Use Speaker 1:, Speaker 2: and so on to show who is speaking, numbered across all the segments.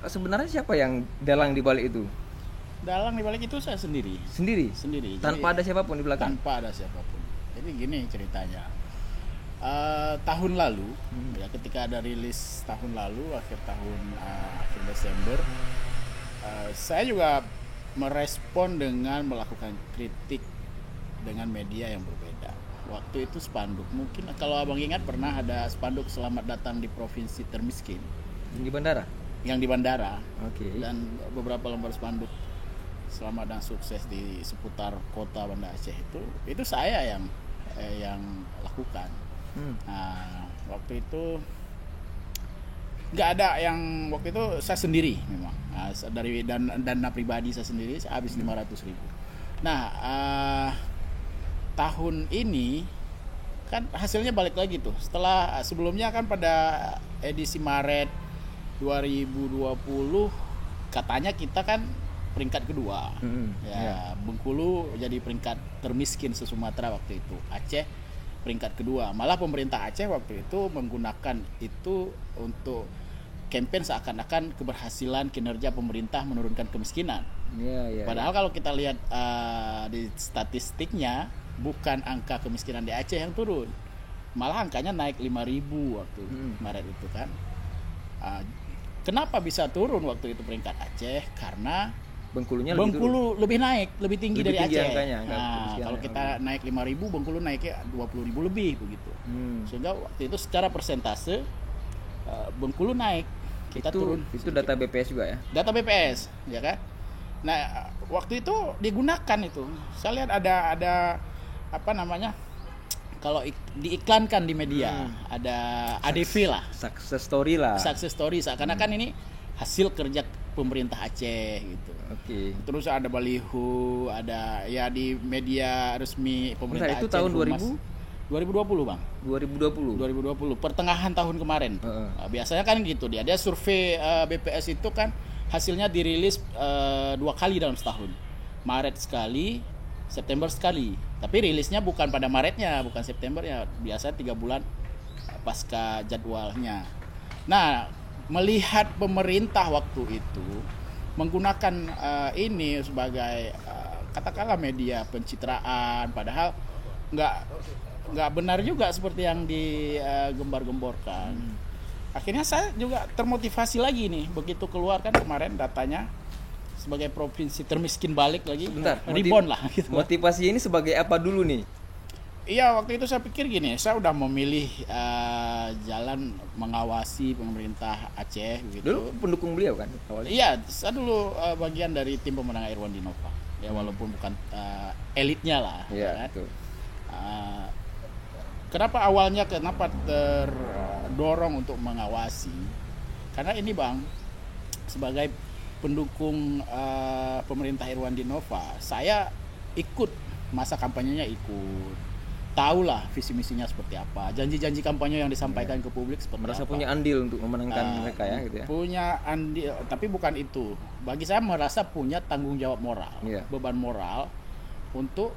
Speaker 1: sebenarnya siapa yang dalang di balik itu?
Speaker 2: Dalang di balik itu saya sendiri.
Speaker 1: Sendiri? Tanpa ada siapapun di belakang?
Speaker 2: Tanpa ada siapapun. Jadi gini ceritanya. Tahun lalu, ya ketika ada rilis tahun lalu, akhir Desember, saya juga merespon dengan melakukan kritik dengan media yang berbeda. Waktu itu spanduk, mungkin kalau abang ingat pernah ada spanduk selamat datang di provinsi termiskin.
Speaker 1: Di bandara?
Speaker 2: Yang di bandara.
Speaker 1: Oke.
Speaker 2: Dan beberapa lembar spanduk selamat dan sukses di seputar kota Banda Aceh itu saya yang lakukan. Nah, waktu itu nggak ada yang, waktu itu saya sendiri memang, dari dana pribadi saya sendiri, saya habis 500.000. Nah, tahun ini kan hasilnya balik lagi tuh. Setelah sebelumnya kan pada edisi Maret 2020 katanya kita kan peringkat kedua. Bengkulu jadi peringkat termiskin se-Sumatera waktu itu. Aceh peringkat kedua. Malah pemerintah Aceh waktu itu menggunakan itu untuk campaign seakan-akan keberhasilan kinerja pemerintah menurunkan kemiskinan. Padahal kalau kita lihat di statistiknya, bukan angka kemiskinan di Aceh yang turun, malah angkanya naik 5.000 waktu Maret itu kan. Kenapa bisa turun waktu itu peringkat Aceh? Karena Bengkulu lebih naik, lebih tinggi dari Aceh. Kalau kita naik 5.000, Bengkulu naiknya 20.000 lebih begitu. Sehingga waktu itu secara persentase Bengkulu naik, kita turun.
Speaker 1: Itu data BPS juga ya?
Speaker 2: Data BPS, ya kan? Nah, waktu itu digunakan itu. Saya lihat ada apa namanya? Kalau diiklankan di media, ada ADV lah.
Speaker 1: Success story lah.
Speaker 2: Success story, seakan-akan ini hasil kerja pemerintah Aceh gitu.
Speaker 1: Oke.
Speaker 2: Terus ada baliho, ada ya di media resmi pemerintah Aceh.
Speaker 1: Itu tahun
Speaker 2: 2020 bang. 2020 pertengahan tahun kemarin. Biasanya kan gitu dia. Ada survei BPS itu kan hasilnya dirilis 2 kali dalam setahun. Maret sekali, September sekali. Tapi rilisnya bukan pada Maretnya, bukan September ya. Biasa 3 bulan pasca jadwalnya. Nah, melihat pemerintah waktu itu menggunakan ini sebagai katakanlah media pencitraan, padahal nggak benar juga seperti yang digembar-gemborkan. Akhirnya saya juga termotivasi lagi nih, begitu keluar kan kemarin datanya sebagai provinsi termiskin balik lagi.
Speaker 1: Bentar,
Speaker 2: rebound lah gitu.
Speaker 1: Motivasi ini sebagai apa dulu nih?
Speaker 2: Iya, waktu itu saya pikir gini, saya udah memilih jalan mengawasi pemerintah Aceh gitu.
Speaker 1: Dulu pendukung beliau kan awalnya?
Speaker 2: Iya, saya dulu bagian dari tim pemenang Irwandi Nova. Ya walaupun bukan elitnya lah.
Speaker 1: Iya,
Speaker 2: kan?
Speaker 1: betul.
Speaker 2: Kenapa terdorong untuk mengawasi? Karena ini bang, sebagai pendukung pemerintah Irwandi Nova, saya ikut masa kampanyenya, tahulah visi misinya seperti apa, janji-janji kampanye yang disampaikan ke publik seperti
Speaker 1: merasa
Speaker 2: apa.
Speaker 1: Punya andil untuk memenangkan mereka ya gitu ya.
Speaker 2: Punya andil, tapi bukan itu. Bagi saya merasa punya tanggung jawab moral, beban moral untuk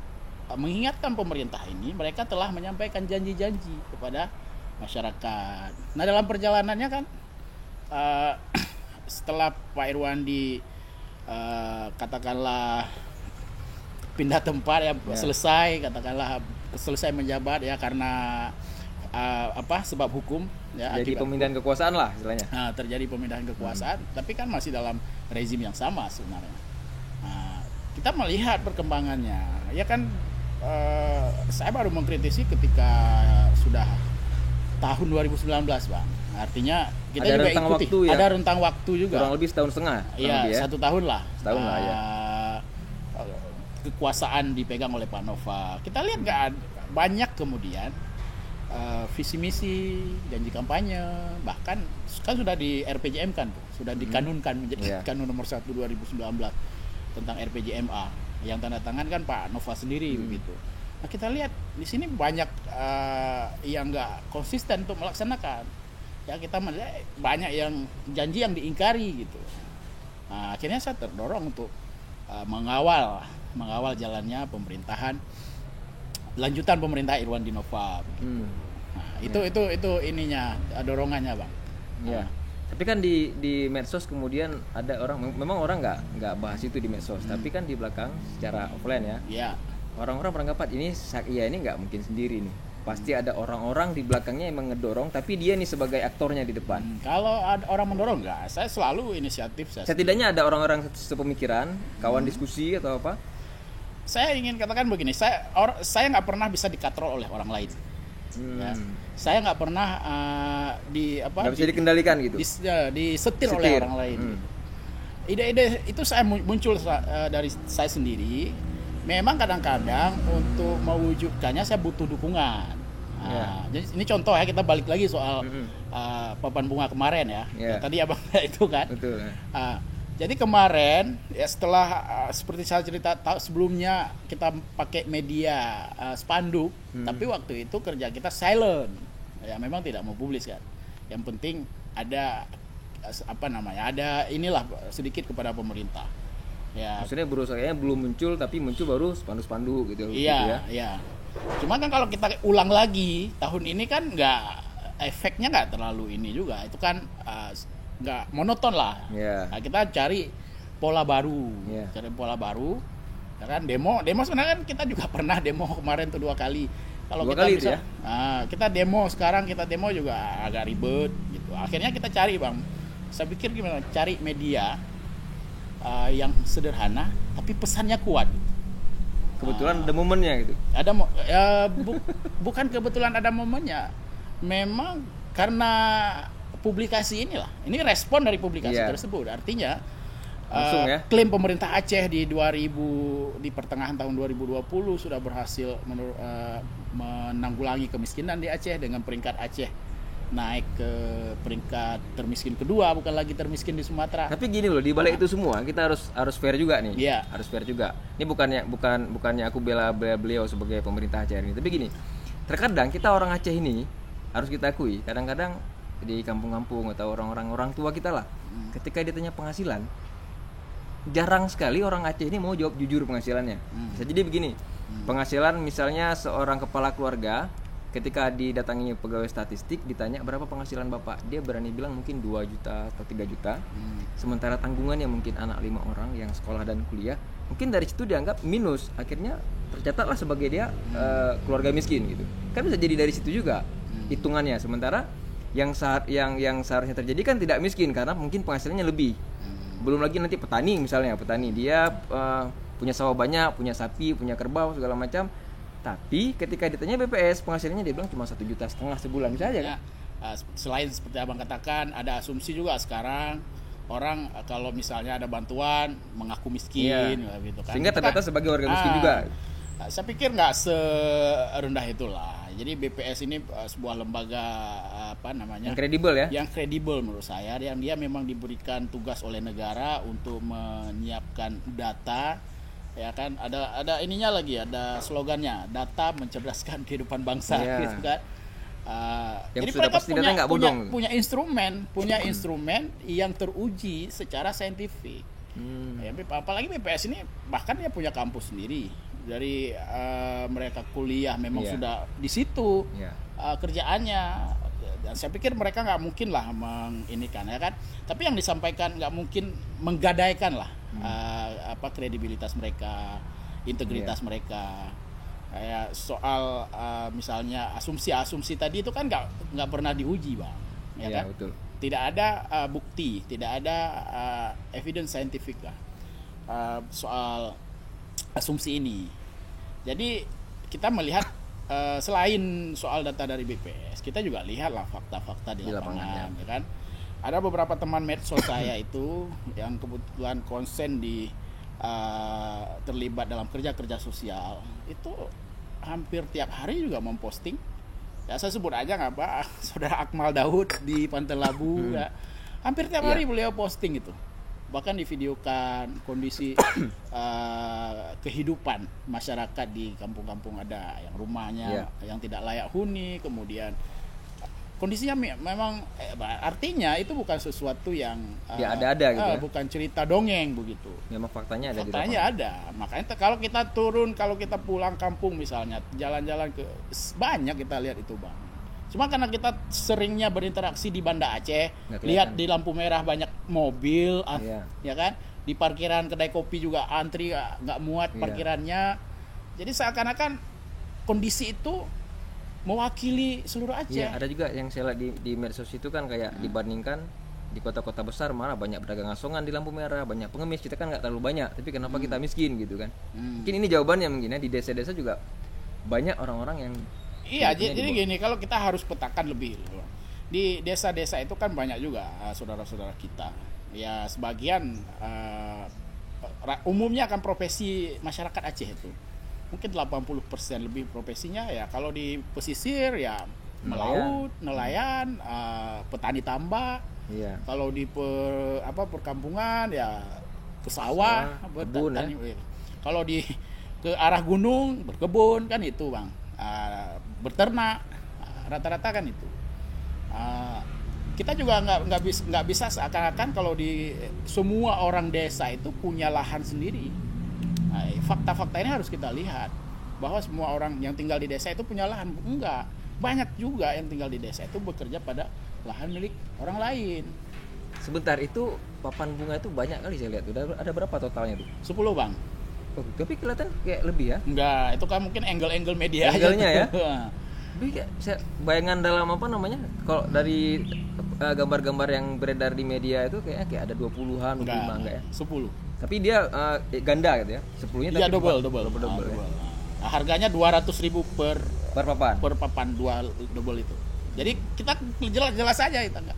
Speaker 2: mengingatkan pemerintah ini, mereka telah menyampaikan janji-janji kepada masyarakat. Nah, dalam perjalanannya kan setelah Pak Irwandi katakanlah pindah tempat ya, selesai menjabat ya karena sebab hukum ya,
Speaker 1: jadi pemindahan kekuasaan lah istilahnya.
Speaker 2: Nah, terjadi pemindahan kekuasaan, tapi kan masih dalam rezim yang sama sebenarnya. Nah, kita melihat perkembangannya ya kan. Saya baru mengkritisi ketika sudah tahun 2019 bang. Artinya kita
Speaker 1: ada
Speaker 2: juga
Speaker 1: rentang
Speaker 2: ikuti
Speaker 1: waktu ya?
Speaker 2: Ada rentang waktu juga,
Speaker 1: kurang lebih setahun setengah.
Speaker 2: Iya, 1 tahun lah.
Speaker 1: Setahun lah ya.
Speaker 2: Kekuasaan dipegang oleh Pak Nova. Kita lihat nggak banyak kemudian visi misi, janji kampanye, bahkan kan sudah di RPJM kan, sudah dikanunkan menjadi kanun nomor 1 2019 tentang RPJMA yang tanda tangan kan Pak Nova sendiri begitu. Nah, kita lihat di sini banyak yang nggak konsisten untuk melaksanakan. Ya, kita melihat banyak yang janji yang diingkari gitu. Nah, akhirnya saya terdorong untuk mengawal jalannya pemerintahan, lanjutan pemerintah Irwandi Nova. Nah, itu ininya, dorongannya bang.
Speaker 1: Ya. Tapi kan di medsos kemudian ada memang orang nggak bahas itu di medsos, tapi kan di belakang secara offline ya.
Speaker 2: Iya.
Speaker 1: Orang-orang beranggapan ini nggak mungkin sendiri nih. Pasti ada orang-orang di belakangnya yang ngedorong, tapi dia nih sebagai aktornya di depan.
Speaker 2: Kalau ada orang mendorong enggak, saya selalu inisiatif.
Speaker 1: Setidaknya ada orang-orang sepemikiran, kawan diskusi atau apa.
Speaker 2: Saya ingin katakan begini, saya nggak pernah bisa dikatrol oleh orang lain. Ya. Saya nggak pernah
Speaker 1: nggak bisa dikendalikan gitu.
Speaker 2: Disetir oleh orang lain. Ide-ide itu saya muncul dari saya sendiri. Memang kadang-kadang untuk mewujudkannya saya butuh dukungan. Jadi ini contoh ya, kita balik lagi soal papan bunga kemarin ya. Tadi abang itu kan.
Speaker 1: Betul.
Speaker 2: Jadi kemarin ya setelah seperti saya cerita sebelumnya kita pakai media spanduk, tapi waktu itu kerja kita silent. Ya memang tidak mau publis kan. Yang penting ada ada inilah sedikit kepada pemerintah. Ya.
Speaker 1: Maksudnya berusaha belum muncul, tapi muncul baru spanduk-spanduk gitu.
Speaker 2: Iya,
Speaker 1: gitu ya.
Speaker 2: Iya. Cuma kan kalau kita ulang lagi tahun ini kan efeknya nggak terlalu ini juga. Itu kan nggak monoton lah.
Speaker 1: Yeah.
Speaker 2: Nah, kita cari pola baru, Ya kan demo sebenarnya kan kita juga pernah demo kemarin tuh 2 kali. Kalau kita bisa, kita demo juga agak ribet gitu. Akhirnya kita cari bang. Saya pikir gimana? Cari media yang sederhana tapi pesannya kuat.
Speaker 1: Kebetulan ada momennya gitu.
Speaker 2: Bukan kebetulan ada momennya. Memang karena publikasi inilah. Ini respon dari publikasi tersebut. Artinya
Speaker 1: langsung ya.
Speaker 2: Klaim pemerintah Aceh di pertengahan tahun 2020 sudah berhasil menanggulangi kemiskinan di Aceh dengan peringkat Aceh naik ke peringkat termiskin kedua, bukan lagi termiskin di Sumatera.
Speaker 1: Tapi gini loh, di balik itu semua kita harus fair juga nih.
Speaker 2: Iya.
Speaker 1: Harus fair juga. Ini bukannya aku bela beliau sebagai pemerintah Aceh ini. Tapi gini, terkadang kita orang Aceh ini harus kita akui, kadang-kadang di kampung-kampung atau orang tua kita lah, ketika ditanya penghasilan, jarang sekali orang Aceh ini mau jawab jujur penghasilannya. Bisa jadi begini, penghasilan misalnya seorang kepala keluarga, ketika didatangi pegawai statistik ditanya berapa penghasilan bapak, dia berani bilang mungkin 2 juta atau 3 juta. Sementara tanggungannya mungkin anak 5 orang yang sekolah dan kuliah, mungkin dari situ dianggap minus, akhirnya tercatatlah sebagai dia keluarga miskin gitu. Kan bisa jadi dari situ juga hitungannya. Sementara yang seharusnya terjadi kan tidak miskin karena mungkin penghasilannya lebih. Belum lagi nanti petani dia punya sawah banyak, punya sapi, punya kerbau segala macam. Tapi ketika ditanya BPS penghasilannya dia bilang cuma 1,5 juta sebulan, bisa aja kan?
Speaker 2: Selain seperti abang katakan, ada asumsi juga sekarang orang kalau misalnya ada bantuan mengaku miskin, gitu kan.
Speaker 1: Sehingga ternyata sebagai warga miskin juga.
Speaker 2: Saya pikir nggak serendah itulah. Jadi BPS ini sebuah lembaga yang
Speaker 1: kredibel ya?
Speaker 2: Yang kredibel menurut saya, yang dia memang diberikan tugas oleh negara untuk menyiapkan data. Ya kan, ada ininya lagi, ada slogannya, data mencerdaskan kehidupan bangsa, gitu kan. Jadi mereka punya instrumen yang teruji secara saintifik. Apalagi BPS ini bahkan dia punya kampus sendiri. Dari mereka kuliah memang sudah di situ kerjaannya. Dan saya pikir mereka nggak mungkin lah menginikan, ya kan. Tapi yang disampaikan nggak mungkin menggadaikan lah kredibilitas mereka, integritas mereka. Kayak soal misalnya asumsi tadi itu kan nggak pernah diuji bang, ya kan. Betul. Tidak ada bukti, tidak ada evidence scientific lah soal asumsi ini. Jadi kita melihat selain soal data dari BPS, kita juga lihatlah fakta-fakta di lapangan, ya kan. Ada beberapa teman medsos saya itu yang kebetulan konsen terlibat dalam kerja sosial, itu hampir tiap hari juga memposting. Ya saya sebut aja nggak Pak, Saudara Akmal Daud di Pantai Labu, ya. Hampir tiap hari beliau posting itu. Bahkan divideokan kondisi kehidupan masyarakat di kampung-kampung, ada yang rumahnya yang tidak layak huni, kemudian kondisinya memang artinya itu bukan sesuatu yang
Speaker 1: ada gitu
Speaker 2: bukan cerita dongeng begitu.
Speaker 1: Memang faktanya ada.
Speaker 2: Makanya kalau kita pulang kampung misalnya, jalan-jalan banyak kita lihat itu bang. Cuma karena kita seringnya berinteraksi di Banda Aceh,
Speaker 1: Nggak
Speaker 2: lihat
Speaker 1: kelihatan.
Speaker 2: di lampu merah banyak mobil,
Speaker 1: Iya.
Speaker 2: ya kan? Di parkiran kedai kopi juga antri nggak muat
Speaker 1: Iya.
Speaker 2: parkirannya. Jadi seakan-akan kondisi itu mewakili seluruh Aceh.
Speaker 1: Iya, ada juga yang saya lihat di medsos itu kan kayak dibandingkan di kota-kota besar malah banyak pedagang asongan di lampu merah, banyak pengemis. Kita kan nggak terlalu banyak, tapi kenapa kita miskin gitu kan? Mungkin ini jawabannya mungkin ya, di desa-desa juga banyak orang-orang yang
Speaker 2: Iya,
Speaker 1: hidupnya
Speaker 2: jadi
Speaker 1: di
Speaker 2: gini, kalau kita harus petakan lebih di desa-desa itu kan banyak juga saudara-saudara kita. Ya sebagian umumnya akan profesi masyarakat Aceh itu. Mungkin 80% lebih profesinya ya kalau di pesisir ya melaut, nelayan, petani tambak.
Speaker 1: Iya.
Speaker 2: Kalau di perkampungan ya ke sawah,
Speaker 1: kebun ya.
Speaker 2: Kalau di ke arah gunung berkebun kan itu Bang. Berternak, rata-rata kan itu. Kita juga nggak bisa seakan-akan kalau di semua orang desa itu punya lahan sendiri. Nah, fakta-fakta ini harus kita lihat bahwa semua orang yang tinggal di desa itu punya lahan. Enggak, banyak juga yang tinggal di desa itu bekerja pada lahan milik orang lain.
Speaker 1: Sebentar, itu papan bunga itu banyak kali saya lihat. Udah ada berapa totalnya tuh?
Speaker 2: 10 Bang.
Speaker 1: Oh, tapi kelihatan kayak lebih ya.
Speaker 2: Enggak, itu kan mungkin angle-angle media
Speaker 1: Angle-nya
Speaker 2: aja.
Speaker 1: ya? Tapi kayak bayangan dalam apa namanya? Kalau dari gambar-gambar yang beredar di media itu kayaknya kayak ada 20-an, 25 enggak ya?
Speaker 2: 10.
Speaker 1: Tapi dia ganda gitu ya. 10-nya
Speaker 2: Iya
Speaker 1: tapi
Speaker 2: double.
Speaker 1: ya.
Speaker 2: Nah, harganya 200.000 per
Speaker 1: Per papan.
Speaker 2: double itu. Jadi kita jelas aja kita enggak.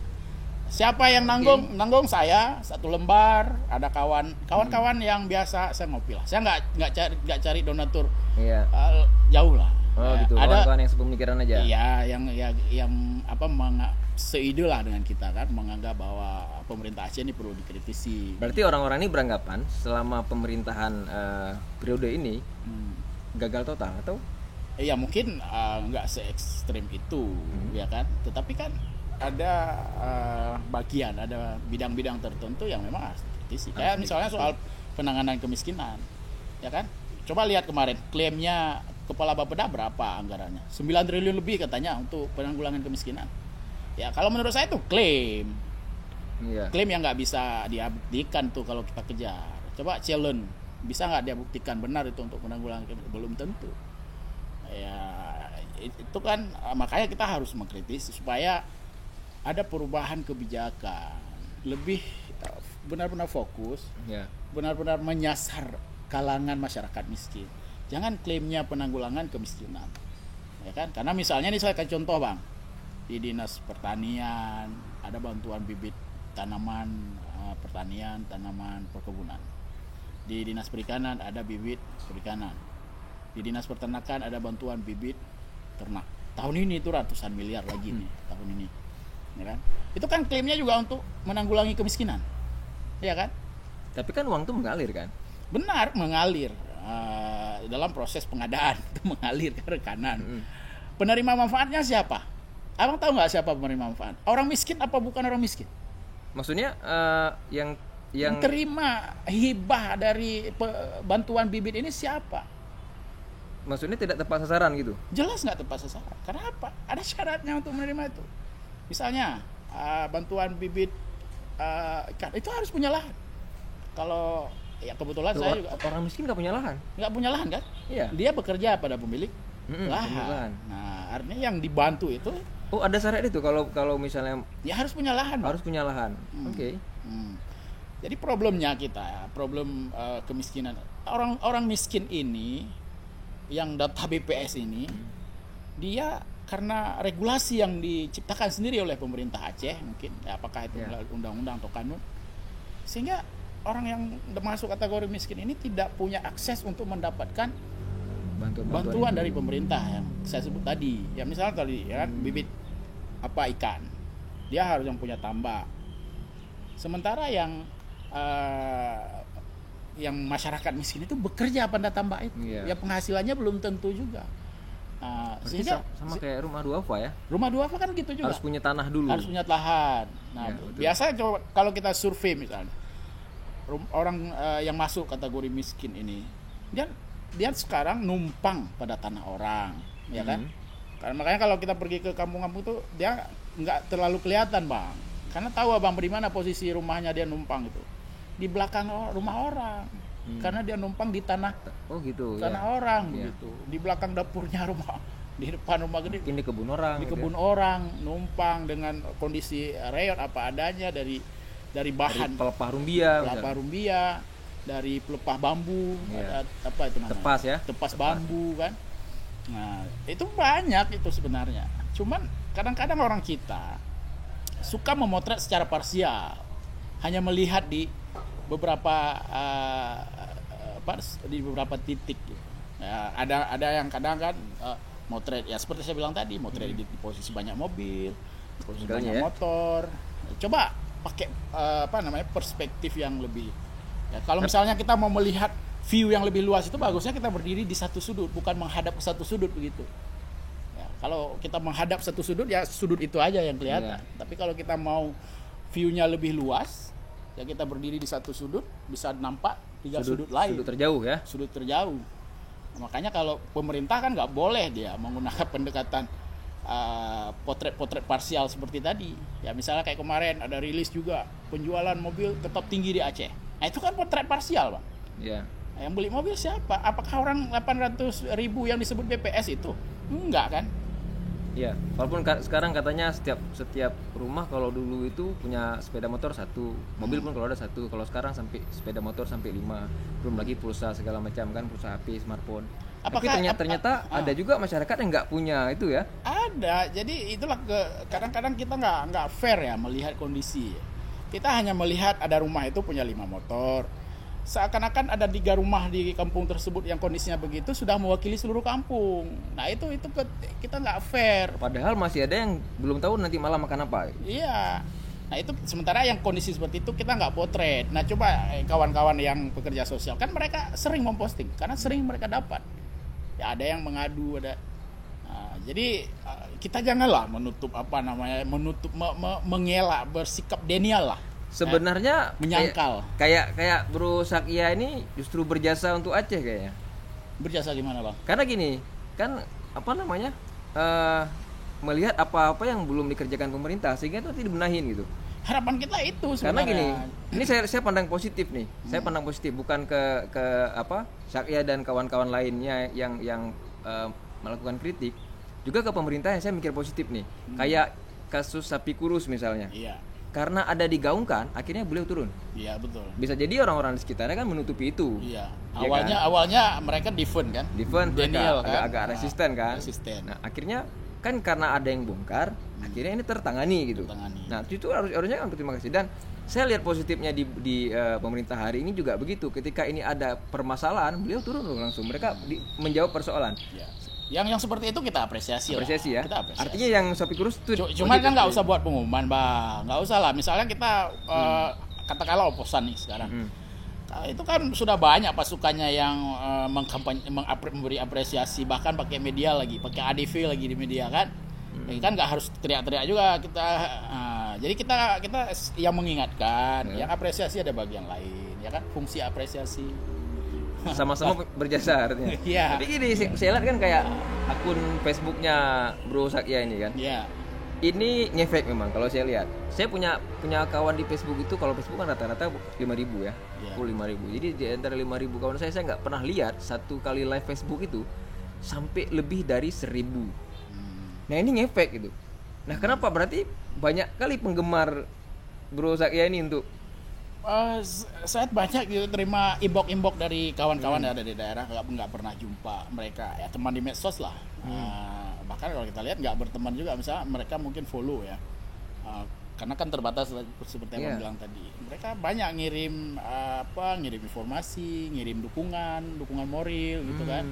Speaker 2: Siapa yang nanggung saya 1 lembar, ada kawan-kawan yang biasa saya ngopi lah. Saya nggak cari donatur jauh lah.
Speaker 1: Oh gitu.
Speaker 2: Ada
Speaker 1: Kawan-kawan yang sepemikiran aja.
Speaker 2: Iya, yang seide lah dengan kita kan, menganggap bahwa pemerintah Aceh ini perlu dikritisi.
Speaker 1: Berarti orang-orang ini beranggapan selama pemerintahan periode ini gagal total atau?
Speaker 2: Iya mungkin nggak se-ekstrim itu, ya kan. Tetapi kan ada bagian, ada bidang-bidang tertentu yang memang harus dikritisi. Kayak misalnya soal penanganan kemiskinan, ya kan. Coba lihat kemarin klaimnya Kepala Bapeda berapa anggarannya? 9 triliun lebih katanya untuk penanggulangan kemiskinan. Ya kalau menurut saya itu klaim.
Speaker 1: Iya.
Speaker 2: Klaim yang nggak bisa dibuktikan tuh kalau kita kejar. Coba challenge, bisa nggak dia buktikan benar itu untuk penanggulangan kemiskinan? Belum tentu. Ya itu kan makanya kita harus mengkritisi supaya ada perubahan kebijakan, lebih benar-benar fokus, benar-benar menyasar kalangan masyarakat miskin. Jangan klaimnya penanggulangan kemiskinan, ya kan? Karena misalnya ini saya kasih contoh Bang, di Dinas Pertanian ada bantuan bibit tanaman pertanian, tanaman perkebunan. Di Dinas Perikanan ada bibit perikanan. Di Dinas Peternakan ada bantuan bibit ternak. Tahun ini itu ratusan miliar lagi nih tahun ini, ya kan? Itu kan klaimnya juga untuk menanggulangi kemiskinan, ya kan?
Speaker 1: Tapi kan uang itu mengalir kan?
Speaker 2: Benar, mengalir. Dalam proses pengadaan itu mengalir ke rekanan. Penerima manfaatnya siapa? Abang tahu nggak siapa penerima manfaat? Orang miskin apa bukan orang miskin?
Speaker 1: Maksudnya yang
Speaker 2: terima hibah dari bantuan bibit ini siapa?
Speaker 1: Maksudnya tidak tepat sasaran gitu?
Speaker 2: Jelas nggak tepat sasaran. Kenapa? Ada syaratnya untuk menerima itu. Misalnya bantuan bibit ikan itu harus punya lahan. Kalau ya kebetulan saya juga
Speaker 1: orang miskin nggak punya lahan
Speaker 2: kan?
Speaker 1: Iya.
Speaker 2: Dia bekerja pada pemilik lahan. Nah, artinya yang dibantu itu
Speaker 1: ada syarat itu kalau misalnya
Speaker 2: ya harus punya lahan.
Speaker 1: Harus punya lahan. Oke.
Speaker 2: Jadi problemnya kita, problem kemiskinan orang miskin ini yang data BPS ini dia karena regulasi yang diciptakan sendiri oleh pemerintah Aceh mungkin ya, apakah itu melalui undang-undang atau kanun, sehingga orang yang masuk kategori miskin ini tidak punya akses untuk mendapatkan bantuan dari pemerintah yang saya sebut tadi. Ya misalnya tadi ya kan bibit ikan, dia harus yang punya tambak. Sementara yang masyarakat miskin itu bekerja pada tambak itu, ya penghasilannya belum tentu juga. Sehingga
Speaker 1: sama kayak rumah duafa ya.
Speaker 2: Rumah duafa kan gitu juga.
Speaker 1: Harus punya tanah dulu.
Speaker 2: Harus punya lahan. Nah, biasanya kalau kita survei misalnya orang yang masuk kategori miskin ini, dia sekarang numpang pada tanah orang, ya kan? Karena makanya kalau kita pergi ke kampung-kampung tuh dia nggak terlalu kelihatan bang, karena tahu abang di mana posisi rumahnya dia numpang itu, di belakang rumah orang, karena dia numpang di tanah tanah orang begitu, di belakang dapurnya rumah, di depan rumah gede,
Speaker 1: di kebun orang,
Speaker 2: di kebun orang numpang dengan kondisi reot apa adanya dari bahan
Speaker 1: dari pelepah rumbia, dari pelepah bambu, apa itu namanya? Tepas bambu kan. Nah, itu banyak itu sebenarnya. Cuman kadang-kadang orang kita suka memotret secara parsial, hanya melihat di beberapa di beberapa titik. Ya, ada yang kadang kan motret ya seperti saya bilang tadi, motret di posisi banyak mobil, posisi banyak motor. Coba pakai perspektif yang lebih. Ya, kalau misalnya kita mau melihat view yang lebih luas itu bagusnya kita berdiri di satu sudut, bukan menghadap ke satu sudut begitu. Ya, kalau kita menghadap satu sudut ya sudut itu aja yang kelihatan. Tapi kalau kita mau view-nya lebih luas, ya kita berdiri di satu sudut bisa nampak 3 sudut lain. Sudut terjauh ya.
Speaker 2: Sudut terjauh. Nah, makanya kalau pemerintah kan nggak boleh dia menggunakan pendekatan potret parsial seperti tadi. Ya misalnya kayak kemarin ada rilis juga penjualan mobil tetap tinggi di Aceh. Nah itu kan potret parsial bang.
Speaker 1: Iya.
Speaker 2: Yang beli mobil siapa? Apakah orang 800.000 yang disebut BPS itu? Enggak kan?
Speaker 1: Iya. Walaupun sekarang katanya setiap rumah kalau dulu itu punya sepeda motor 1, mobil pun kalau ada 1. Kalau sekarang sampai sepeda motor sampai 5. Belum lagi pulsa segala macam kan, pulsa HP, smartphone. Tapi ternyata ada juga masyarakat yang nggak punya itu ya?
Speaker 2: Ada. Jadi itulah kadang-kadang kita nggak fair ya melihat kondisi. Kita hanya melihat ada rumah itu punya 5 motor. Seakan-akan ada 3 rumah di kampung tersebut yang kondisinya begitu sudah mewakili seluruh kampung. Nah itu kita nggak fair.
Speaker 1: Padahal masih ada yang belum tahu nanti malam makan apa.
Speaker 2: Iya. Nah itu sementara yang kondisi seperti itu kita nggak potret. Nah coba kawan-kawan yang pekerja sosial kan mereka sering memposting karena sering mereka dapat. Ya ada yang mengadu ada. Nah, jadi kita janganlah mengelak bersikap denial lah.
Speaker 1: Sebenarnya
Speaker 2: menyangkal.
Speaker 1: Kayak Bro Sakya ini justru berjasa untuk Aceh kayaknya.
Speaker 2: Berjasa gimana bang?
Speaker 1: Karena gini, kan melihat apa-apa yang belum dikerjakan pemerintah sehingga itu nanti dibenahin gitu.
Speaker 2: Harapan kita itu sebenarnya.
Speaker 1: Karena gini, ini saya pandang positif nih. Saya pandang positif bukan ke Sakya dan kawan-kawan lainnya yang melakukan kritik, juga ke pemerintah yang saya mikir positif nih. Kayak kasus sapi kurus misalnya.
Speaker 2: Iya.
Speaker 1: Karena ada digaungkan, akhirnya beliau turun.
Speaker 2: Iya betul.
Speaker 1: Bisa jadi orang-orang di sekitarnya kan menutupi itu.
Speaker 2: Iya. Awalnya mereka defend kan.
Speaker 1: Denial kan. Agak resisten kan.
Speaker 2: Resisten.
Speaker 1: Nah akhirnya kan karena ada yang bongkar, akhirnya ini tertangani gitu. Nah itu harusnya kan berterima kasih. Dan saya lihat positifnya di pemerintah hari ini juga begitu. Ketika ini ada permasalahan, beliau turun langsung. Mereka menjawab persoalan.
Speaker 2: Ya. Yang seperti itu kita apresiasi
Speaker 1: ya.
Speaker 2: Kita apresiasi.
Speaker 1: Artinya yang sapi kurus itu
Speaker 2: cuman kan nggak usah buat pengumuman bang, nggak usah lah. Misalnya kita katakanlah oposan nih sekarang, itu kan sudah banyak pasukannya yang memberi apresiasi, bahkan pakai media lagi, pakai ADV lagi di media kan. Jadi kan nggak harus teriak-teriak juga kita. Jadi kita yang mengingatkan, yang apresiasi ada bagian lain, ya kan, fungsi apresiasi.
Speaker 1: Sama-sama berjasa artinya.
Speaker 2: Iya.
Speaker 1: Tapi gini, saya lihat kan kayak akun Facebooknya Bro Sakya ini kan.
Speaker 2: Iya.
Speaker 1: Ini ngefek memang kalau saya lihat. Saya punya kawan di Facebook itu, kalau Facebook kan rata-rata 5.000 ya. 5.000. Jadi di antara 5.000 kawan saya nggak pernah lihat satu kali live Facebook itu sampai lebih dari 1.000. Nah ini ngefek gitu. Nah kenapa? Berarti banyak kali penggemar Bro Sakya ini untuk
Speaker 2: saya banyak gitu terima inbox dari kawan-kawan yang ada di daerah, nggak pernah jumpa mereka ya, teman di medsos lah. Bahkan kalau kita lihat nggak berteman juga, misalnya mereka mungkin follow ya, karena kan terbatas seperti yang bilang tadi. Mereka banyak ngirim informasi, ngirim dukungan moral gitu kan.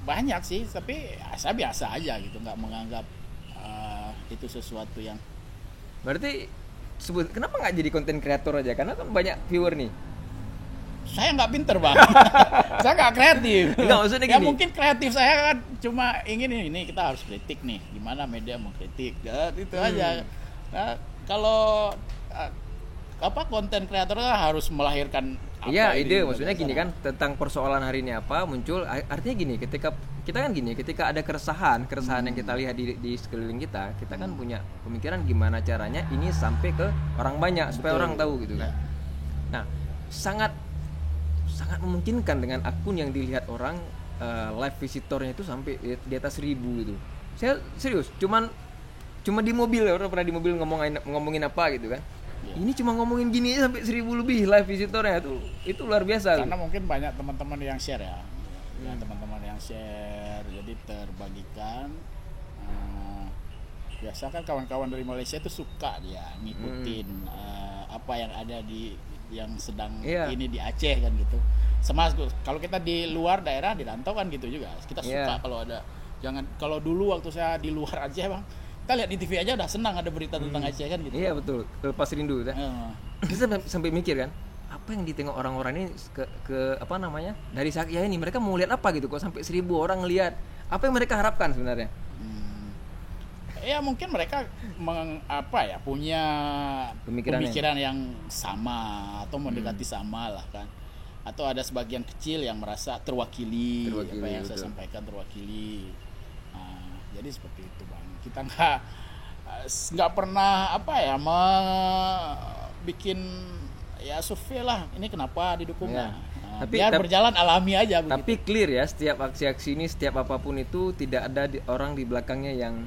Speaker 2: Banyak sih, tapi saya biasa aja gitu, nggak menganggap itu sesuatu yang.
Speaker 1: Berarti kenapa nggak jadi konten kreator aja? Karena kan banyak viewer nih.
Speaker 2: Saya nggak pinter bang. Saya nggak kreatif.
Speaker 1: Nggak, maksudnya gini.
Speaker 2: Ya mungkin kreatif saya kan cuma ingin ini kita harus kritik nih. Gimana media mengkritik? Ya, itu aja. Nah, kalau konten kreator harus melahirkan
Speaker 1: Iya, ide maksudnya gini kan, tentang persoalan hari ini apa muncul, artinya gini, ketika kita kan gini, ketika ada keresahan yang kita lihat di sekeliling kita kan punya pemikiran gimana caranya ini sampai ke orang banyak. Betul. Supaya orang tahu gitu kan. Nah, sangat memungkinkan dengan akun yang dilihat orang, live visitornya itu sampai di atas 1.000 gitu. Saya serius, cuma di mobil, orang pernah di mobil ngomongin apa gitu kan. Ini cuma ngomongin gini aja sampai 1.000 lebih live visitornya, itu luar biasa.
Speaker 2: Karena mungkin banyak teman-teman yang share ya. Teman-teman yang share, jadi terbagikan. Biasa kan kawan-kawan dari Malaysia itu suka dia ngikutin apa yang ada yang sedang ini di Aceh kan gitu. Sama kalau kita di luar daerah di rantau kan gitu juga. Kita suka kalau ada, kalau dulu waktu saya di luar Aceh Bang, kita lihat di TV aja udah senang ada berita tentang Aceh kan gitu.
Speaker 1: Iya betul, lepas rindu kan. Kita sampai mikir kan, apa yang ditengok orang-orang ini ke apa namanya, dari Sakya ini, mereka mau lihat apa gitu kok sampai 1.000 orang ngelihat, apa yang mereka harapkan sebenarnya?
Speaker 2: Ya mungkin mereka punya pemikiran yang sama atau mendekati sama lah kan, atau ada sebagian kecil yang merasa terwakili apa yang saya sampaikan terwakili. Jadi seperti itu Bang, kita nggak pernah bikin ya survei lah ini kenapa didukungnya. Biar berjalan alami aja begitu.
Speaker 1: Tapi clear ya, setiap aksi-aksi ini, setiap apapun itu tidak ada orang di belakangnya yang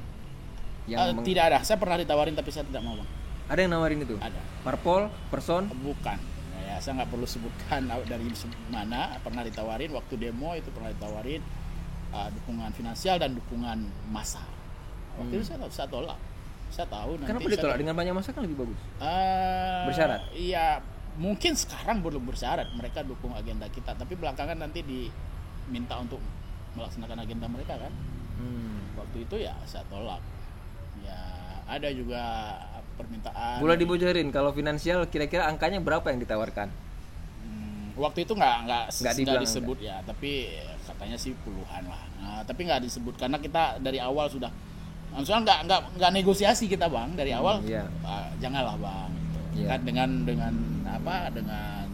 Speaker 2: tidak ada. Saya pernah ditawarin tapi saya tidak mau Bang.
Speaker 1: Ada yang nawarin itu?
Speaker 2: Ada.
Speaker 1: Parpol, person?
Speaker 2: Bukan. Ya, saya nggak perlu sebutkan dari mana. Pernah ditawarin waktu demo itu, pernah ditawarin dukungan finansial dan dukungan massa. Waktu itu saya tolak. Saya tahu nanti.
Speaker 1: Kenapa ditolak? Dengan banyak massa kan lebih bagus. Bersyarat?
Speaker 2: Iya, mungkin sekarang belum bersyarat mereka dukung agenda kita, tapi belakangan nanti diminta untuk melaksanakan agenda mereka kan. Waktu itu ya saya tolak. Ya ada juga permintaan.
Speaker 1: Boleh dibocorin kalau finansial kira-kira angkanya berapa yang ditawarkan?
Speaker 2: Waktu itu nggak disebut ya, tapi katanya sih puluhan lah. Tapi nggak disebut karena kita dari awal sudah, maksudnya nggak negosiasi kita Bang dari awal. Janganlah Bang, gitu. Kan dengan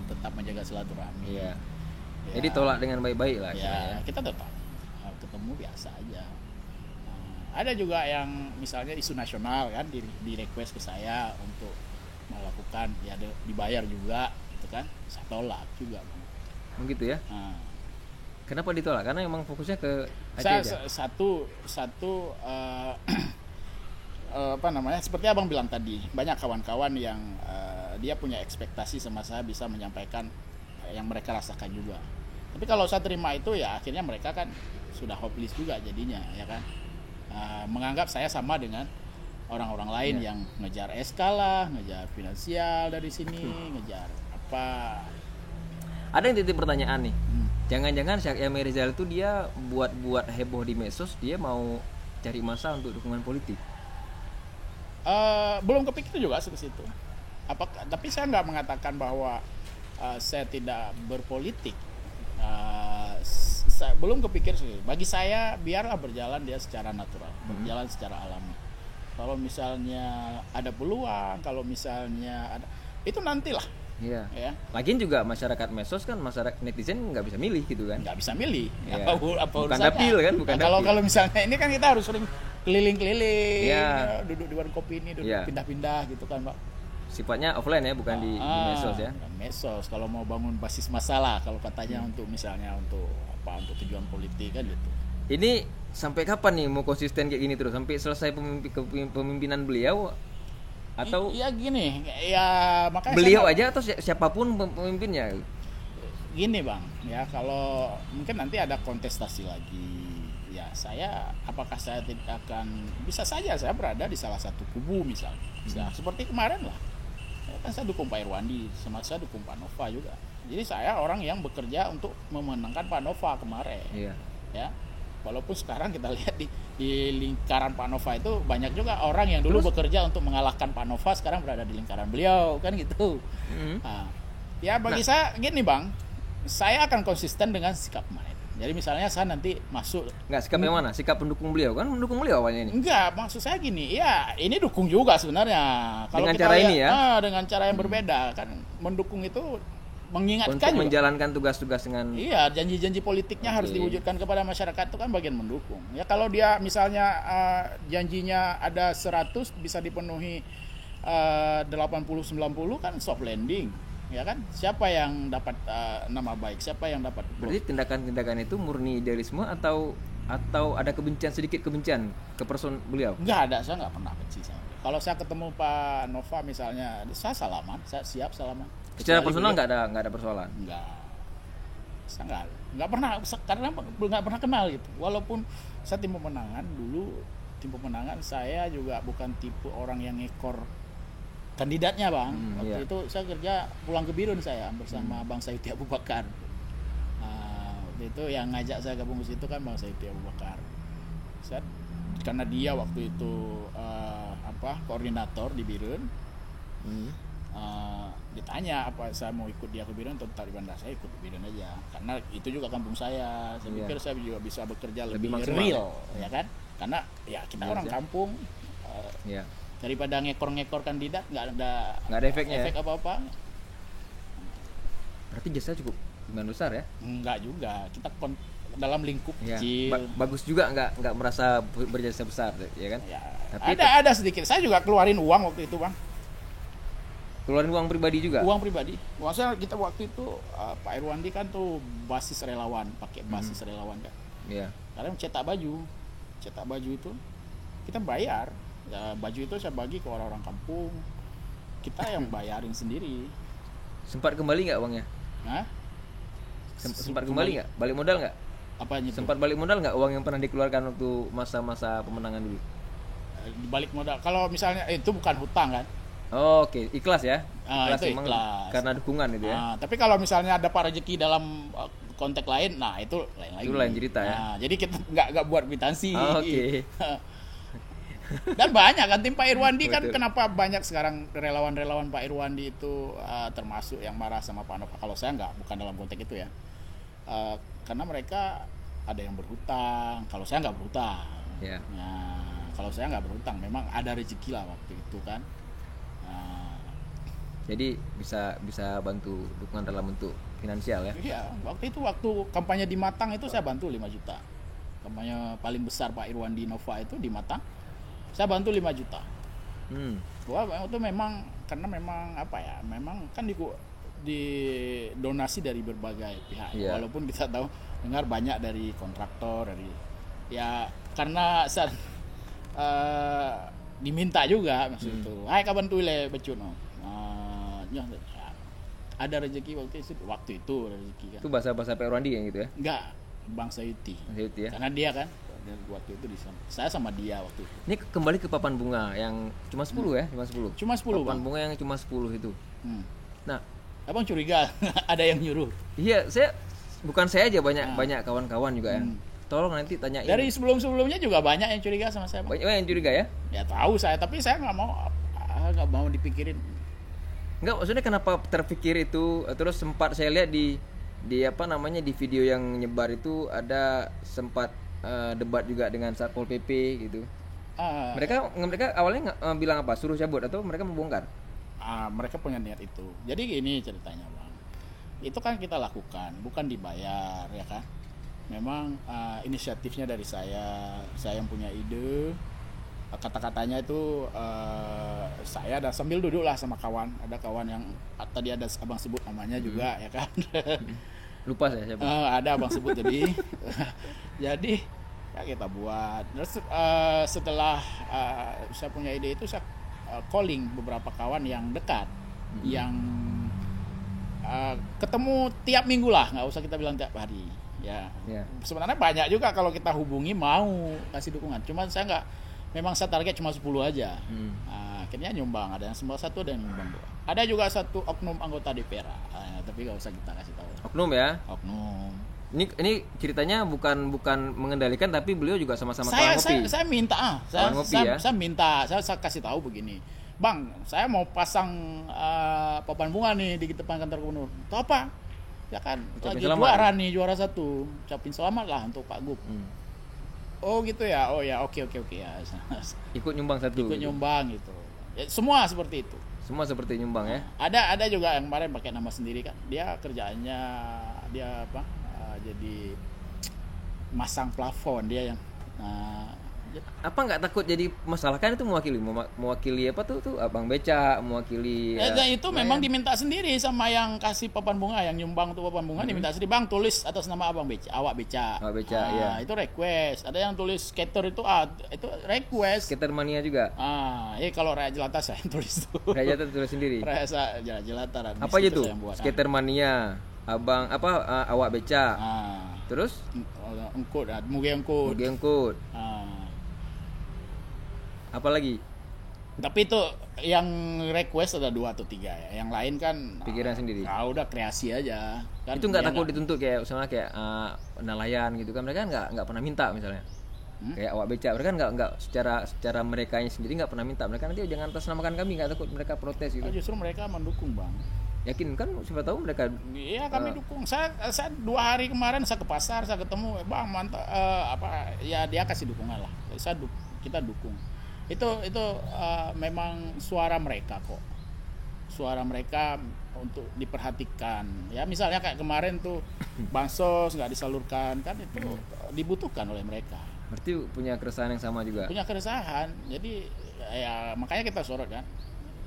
Speaker 2: tetap menjaga silaturahmi.
Speaker 1: Ya. Jadi tolak dengan baik-baik lah.
Speaker 2: Ya kita tetap ketemu biasa aja. Ada juga yang misalnya isu nasional kan di request ke saya untuk melakukan, ya dibayar juga gitu kan, saya tolak juga.
Speaker 1: Begitu ya? Kenapa ditolak? Karena memang fokusnya ke
Speaker 2: Aceh aja. Satu seperti Abang bilang tadi, banyak kawan-kawan yang dia punya ekspektasi sama saya bisa menyampaikan yang mereka rasakan juga. Tapi kalau saya terima itu ya akhirnya mereka kan sudah hopeless juga jadinya ya kan. Menganggap saya sama dengan orang-orang lain yang ngejar SK lah, ngejar finansial dari sini, ngejar apa.
Speaker 1: Ada yang titip pertanyaan nih. Jangan-jangan Syakya Mirizal itu dia buat heboh di medsos, dia mau cari massa untuk dukungan politik?
Speaker 2: Belum kepikir juga ke situ. Tapi saya nggak mengatakan bahwa saya tidak berpolitik. Belum kepikir sih. Bagi saya biarlah berjalan dia secara natural, berjalan secara alami. Kalau misalnya ada peluang, kalau misalnya ada, itu nantilah.
Speaker 1: Iya. Ya. Lagian juga masyarakat medsos kan, masyarakat netizen nggak bisa milih gitu kan?
Speaker 2: Nggak bisa milih.
Speaker 1: Ya.
Speaker 2: Apa
Speaker 1: bukan dapil kan? Bukan dapil.
Speaker 2: Kalau misalnya ini kan kita harus sering keliling-keliling, duduk di warung kopi ini, pindah-pindah gitu kan, Pak.
Speaker 1: Sifatnya offline ya, bukan di medsos ya.
Speaker 2: Medsos kalau mau bangun basis masalah, kalau katanya untuk misalnya untuk tujuan politik kan gitu.
Speaker 1: Ini sampai kapan nih mau konsisten kayak gini terus? Sampai selesai pemimpinan beliau atau?
Speaker 2: Iya gini, ya makanya
Speaker 1: beliau aja atau siapapun pemimpinnya?
Speaker 2: Gini Bang, ya kalau mungkin nanti ada kontestasi lagi. Ya apakah saya tidak akan, bisa saja saya berada di salah satu kubu misalnya. Seperti kemarin lah. Kan saya dukung Pak Irwandi, sama saya dukung Pak Nova juga. Jadi saya orang yang bekerja untuk memenangkan Pak Nova kemarin. Iya. Ya. Walaupun sekarang kita lihat di lingkaran Pak Nova itu banyak juga orang yang dulu bekerja untuk mengalahkan Pak Nova sekarang berada di lingkaran beliau, kan gitu. Nah, ya bagi saya gini Bang, saya akan konsisten dengan sikap kemarin. Jadi misalnya saya nanti masuk.
Speaker 1: Enggak, sikap yang mana? Sikap pendukung beliau kan? Mendukung beliau awalnya ini.
Speaker 2: Enggak, maksud saya gini, ya ini dukung juga sebenarnya.
Speaker 1: Kalau dengan cara lihat, ini ya?
Speaker 2: Dengan cara yang berbeda kan, mendukung itu mengingatkan
Speaker 1: untuk
Speaker 2: juga.
Speaker 1: menjalankan tugas-tugas dengan
Speaker 2: Iya, janji-janji politiknya harus diwujudkan kepada masyarakat, itu kan bagian mendukung. Ya kalau dia misalnya janjinya ada 100 bisa dipenuhi 80-90 kan soft landing. Ya kan? Siapa yang dapat nama baik? Siapa yang dapat?
Speaker 1: Berarti tindakan-tindakan itu murni idealisme atau ada kebencian, sedikit kebencian ke person beliau?
Speaker 2: Enggak ada, saya nggak pernah benci sama dia. Kalau saya ketemu Pak Nova misalnya, saya salaman, saya siap salaman.
Speaker 1: Secara personal nggak ada persoalan.
Speaker 2: Enggak. Saya nggak pernah, karena nggak pernah kenal gitu. Walaupun saya tim pemenangan dulu, tim pemenangan saya juga bukan tipe orang yang ngekor kandidatnya, Bang. Waktu itu saya kerja pulang ke Birun saya bersama Bang Sayuti Abu Bakar. Waktu itu yang ngajak saya gabung ke situ kan Bang Sayuti Abu Bakar. Karena dia waktu itu koordinator di Birun. Ditanya apa saya mau ikut dia ke Birun atau tetap di Bandar, saya ikut di Birun aja karena itu juga kampung saya pikir saya juga bisa bekerja lebih real ya kan, karena ya kita orang kampung daripada ngekor kandidat nggak ada
Speaker 1: efeknya
Speaker 2: efek apa-apa.
Speaker 1: Berarti jasa cukup lumayan besar ya?
Speaker 2: Enggak juga, kita dalam lingkup kecil.
Speaker 1: Bagus juga, nggak merasa berjasa besar ya kan?
Speaker 2: Ya, tapi ada sedikit, saya juga keluarin uang waktu itu, Bang.
Speaker 1: Keluarin uang pribadi juga?
Speaker 2: Uang pribadi. Maksudnya kita waktu itu Pak Irwandi kan tuh basis relawan, pakai basis relawan kan.
Speaker 1: Iya.
Speaker 2: Karena cetak baju itu kita bayar. Ya, baju itu saya bagi ke orang-orang kampung. Kita yang bayarin sendiri.
Speaker 1: Sempat kembali nggak uangnya?
Speaker 2: Hah?
Speaker 1: Sempat kembali nggak? Balik modal nggak?
Speaker 2: Apanya itu?
Speaker 1: Sempat balik modal nggak uang yang pernah dikeluarkan waktu masa-masa pemenangan dulu?
Speaker 2: Balik modal. Kalau misalnya itu bukan hutang kan?
Speaker 1: Oh, oke, ikhlas ya?
Speaker 2: Itu ikhlas.
Speaker 1: Karena dukungan itu ya?
Speaker 2: Tapi kalau misalnya ada Pak rezeki dalam konteks lain, nah itu lain lagi.
Speaker 1: Itu lain cerita ya?
Speaker 2: Jadi kita nggak buat kwitansi.
Speaker 1: Oke.
Speaker 2: Dan banyak kan tim Pak Irwandi kan, kenapa banyak sekarang relawan-relawan Pak Irwandi itu termasuk yang marah sama Pak Nova. Kalau saya bukan dalam konteks itu ya. Karena mereka ada yang berhutang, kalau saya nggak berhutang.
Speaker 1: Yeah.
Speaker 2: Nah, kalau saya nggak berhutang, memang ada rezeki lah waktu itu kan.
Speaker 1: Jadi bisa bantu dukungan dalam bentuk finansial ya?
Speaker 2: Iya, waktu kampanye di Matang itu saya bantu 5 juta. Kampanye paling besar Pak Irwandi Nova itu di Matang, saya bantu 5 juta. Wah, itu memang karena memang memang kan di donasi dari berbagai pihak. Yeah. Walaupun kita tahu dengar banyak dari kontraktor, karena saat diminta juga maksud itu. Hai kapan tuh le becuno. Ada rezeki waktu itu rezeki kan.
Speaker 1: Itu bahasa Pak Irwandi yang gitu ya?
Speaker 2: Enggak, Bang Sayuti ya? Karena dia kan waktu itu di sana. Saya sama dia waktu itu.
Speaker 1: Ini kembali ke papan bunga yang cuma 10 ya? Cuma 10. Papan bunga yang cuma 10 itu. Nah,
Speaker 2: Abang curiga ada yang nyuruh?
Speaker 1: Iya, bukan saya aja, banyak kawan-kawan juga ya. Tolong nanti tanyain.
Speaker 2: Dari sebelumnya juga banyak yang curiga sama saya, Bang.
Speaker 1: Banyak yang curiga ya?
Speaker 2: Ya tahu saya, tapi saya nggak mau dipikirin.
Speaker 1: Enggak, maksudnya kenapa terpikir itu? Terus sempat saya lihat di video yang nyebar itu ada sempat debat juga dengan Satpol PP gitu. Mereka awalnya bilang apa? Suruh cabut atau mereka membongkar?
Speaker 2: Mereka punya niat itu. Jadi gini ceritanya, Bang. Itu kan kita lakukan, bukan dibayar ya kan. Memang inisiatifnya dari saya yang punya ide. Kata-katanya itu saya ada sambil duduk lah sama kawan. Ada kawan yang tadi ada abang sebut namanya juga ya kan.
Speaker 1: Lupa saya siapa.
Speaker 2: Ada abang sebut jadi jadi ya kita buat. Terus setelah saya punya ide itu saya calling beberapa kawan yang dekat, yang ketemu tiap minggu lah, nggak usah kita bilang tiap hari. Ya. Sebenarnya banyak juga kalau kita hubungi mau kasih dukungan. Cuman saya memang saya target cuma 10 aja. Akhirnya nyumbang, ada yang sembah 1, ada yang nyumbang 2. Ada juga 1 oknum anggota DPR. Tapi nggak usah kita kasih tahu.
Speaker 1: Oknum ya?
Speaker 2: Oknum.
Speaker 1: Ini ceritanya bukan mengendalikan, tapi beliau juga sama-sama kawan ngopi.
Speaker 2: Saya minta, saya kasih tahu begini, Bang, saya mau pasang papan bunga nih di depan kantor gubernur. Itu apa? Ya kan, lagi juara 1, ucapin selamat lah untuk Pak Gub. Oh gitu ya, oh ya, oke ya.
Speaker 1: Ikut nyumbang 1.
Speaker 2: Ikut nyumbang gitu. Ya, semua seperti itu.
Speaker 1: Semua seperti nyumbang ya.
Speaker 2: Ada juga yang kemarin pakai nama sendiri kan. Dia kerjaannya dia apa? Jadi masang plafon dia yang.
Speaker 1: Apa nggak takut jadi masalah, kan itu mewakili apa tuh abang beca, mewakili
Speaker 2: itu memang diminta sendiri sama yang kasih papan bunga, yang nyumbang tuh papan bunga, diminta sendiri, bang tulis atas nama abang beca, awak beca,
Speaker 1: iya.
Speaker 2: Itu request. Ada yang tulis skater itu request,
Speaker 1: skater mania juga.
Speaker 2: Kalau rakyat jelata saya tulis tuh,
Speaker 1: rakyat jelata tulis sendiri,
Speaker 2: rakyat jelata
Speaker 1: apa aja tuh skater mania, abang awak beca, terus
Speaker 2: engkut, muge engkut.
Speaker 1: Apa lagi?
Speaker 2: Tapi itu yang request ada 2 atau 3 ya. Yang lain kan
Speaker 1: pikiran sendiri.
Speaker 2: Udah kreasi aja. Kan
Speaker 1: itu nggak takut dituntut kayak misalnya kayak nelayan gitu kan, mereka nggak pernah minta misalnya. Kayak awak beca, mereka nggak secara merekanya sendiri nggak pernah minta. Mereka nanti jangan atasnamakan kami, nggak takut mereka protes gitu.
Speaker 2: Justru mereka mendukung, bang.
Speaker 1: Yakin kan, siapa tahu mereka.
Speaker 2: Iya, kami dukung. Saya 2 hari kemarin saya ke pasar, saya ketemu, bang mantap, ya dia kasih dukungan lah. Kita dukung. Itu memang suara mereka kok, suara mereka untuk diperhatikan ya. Misalnya kayak kemarin tuh bansos nggak disalurkan kan, itu dibutuhkan oleh mereka.
Speaker 1: Berarti punya keresahan yang sama juga.
Speaker 2: Punya keresahan, jadi ya makanya kita sorot kan.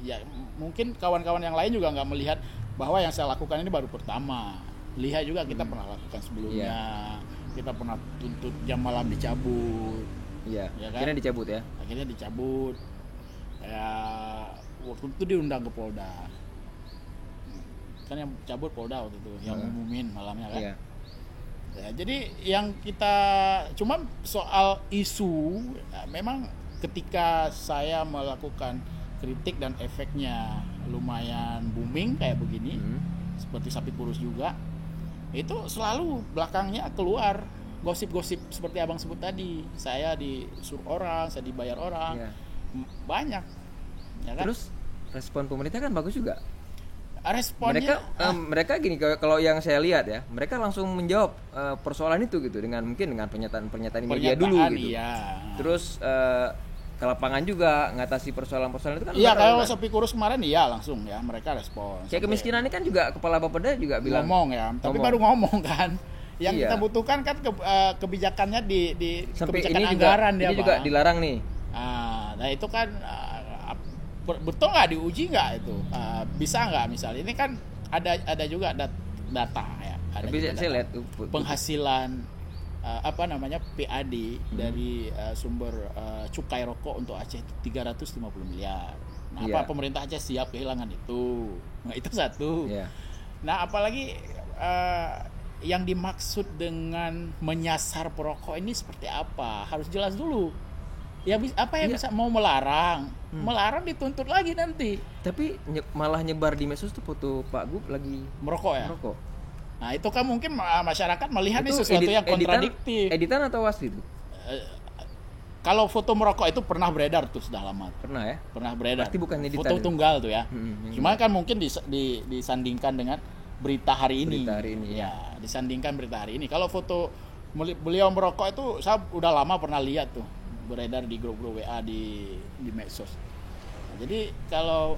Speaker 2: Ya mungkin kawan-kawan yang lain juga nggak melihat bahwa yang saya lakukan ini baru pertama. Lihat juga kita pernah lakukan sebelumnya. Kita pernah tuntut jam malam dicabut.
Speaker 1: Iya,
Speaker 2: ya kan? Akhirnya dicabut. Ya, waktu itu diundang ke Polda. Kan yang cabut Polda waktu itu, yang ngumumin malamnya kan. Iya. Ya, jadi yang kita cuma soal isu, ya, memang ketika saya melakukan kritik dan efeknya lumayan booming kayak begini, seperti sapi kurus juga, itu selalu belakangnya keluar gosip-gosip seperti abang sebut tadi. Saya disuruh orang, saya dibayar orang, banyak. Ya kan?
Speaker 1: Terus respon pemerintah kan bagus juga.
Speaker 2: Responnya
Speaker 1: mereka gini, kalau yang saya lihat ya, mereka langsung menjawab persoalan itu gitu dengan pernyataan media dulu gitu.
Speaker 2: Iya.
Speaker 1: Terus ke lapangan juga ngatasi persoalan-persoalan itu kan.
Speaker 2: Iya, kalau sapi kurus kemarin langsung ya mereka respon.
Speaker 1: Kayak kemiskinan ini kan juga kepala Bapeda juga bilang
Speaker 2: ngomong ya, tapi baru ngomong kan. Yang kita butuhkan kan kebijakannya di kebijakan
Speaker 1: ini
Speaker 2: anggaran
Speaker 1: juga, ini juga dilarang nih.
Speaker 2: Nah itu kan betul nggak, diuji nggak itu, bisa nggak misalnya ini kan ada juga data ya.
Speaker 1: Tapi saya lihat
Speaker 2: penghasilan PAD dari sumber cukai rokok untuk Aceh itu 350 miliar. Nah, apa pemerintah Aceh siap kehilangan itu? Nah, itu satu. Nah, apalagi yang dimaksud dengan menyasar perokok ini seperti apa? Harus jelas dulu. Ya apa yang bisa mau melarang? Melarang dituntut lagi nanti.
Speaker 1: Tapi malah nyebar di medsos tuh foto Pak Gub lagi
Speaker 2: merokok ya? Merokok. Nah, itu kan mungkin masyarakat melihat itu sesuatu yang kontradiktif.
Speaker 1: Editan atau wasli itu?
Speaker 2: Kalau foto merokok itu pernah beredar tuh, sudah lama.
Speaker 1: Pernah ya?
Speaker 2: Pernah beredar.
Speaker 1: Berarti bukan editan.
Speaker 2: Foto tunggal tuh ya. Cuma kan mungkin disandingkan dengan berita hari ini. Ya, disandingkan berita hari ini. Kalau foto beliau merokok itu saya udah lama pernah lihat tuh, beredar di grup-grup WA di medsos. Nah, jadi kalau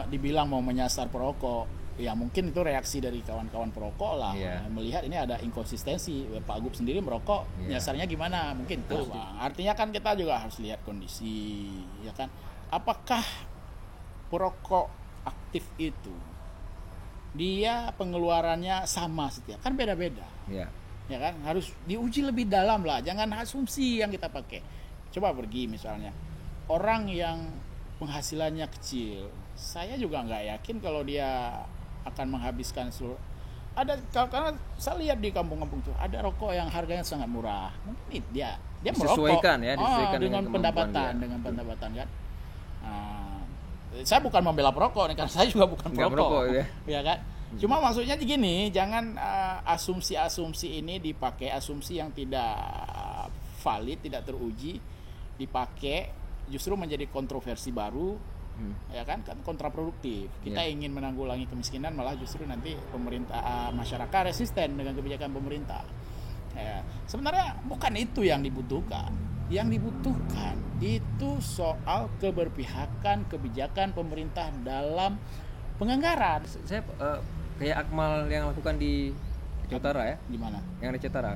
Speaker 2: dibilang mau menyasar perokok, ya mungkin itu reaksi dari kawan-kawan perokok lah. Melihat ini ada inkonsistensi. Pak Gub sendiri merokok, nyasarnya gimana? Mungkin tuh. Artinya kan kita juga harus lihat kondisi, ya kan? Apakah perokok aktif itu dia pengeluarannya sama setiap, kan beda-beda. Ya kan, harus diuji lebih dalam lah, jangan asumsi yang kita pakai. Coba pergi misalnya orang yang penghasilannya kecil, saya juga nggak yakin kalau dia akan menghabiskan seluruh. Karena saya lihat di kampung-kampung tuh ada rokok yang harganya sangat murah, mungkin dia merokok
Speaker 1: disesuaikan
Speaker 2: dengan pendapatan kan. Saya bukan membela perokok nih, karena saya juga bukan perokok ya kan. Cuma maksudnya gini, jangan asumsi-asumsi ini dipakai, asumsi yang tidak valid, tidak teruji dipakai, justru menjadi kontroversi baru. Ya kan kontraproduktif. Kita ingin menanggulangi kemiskinan, malah justru nanti pemerintah, masyarakat resisten dengan kebijakan pemerintah. Sebenarnya bukan itu yang dibutuhkan. Yang dibutuhkan itu soal keberpihakan kebijakan pemerintah dalam penganggaran.
Speaker 1: Saya kayak Akmal yang lakukan di Aceh Utara ya.
Speaker 2: Di mana?
Speaker 1: Yang di Aceh Utara,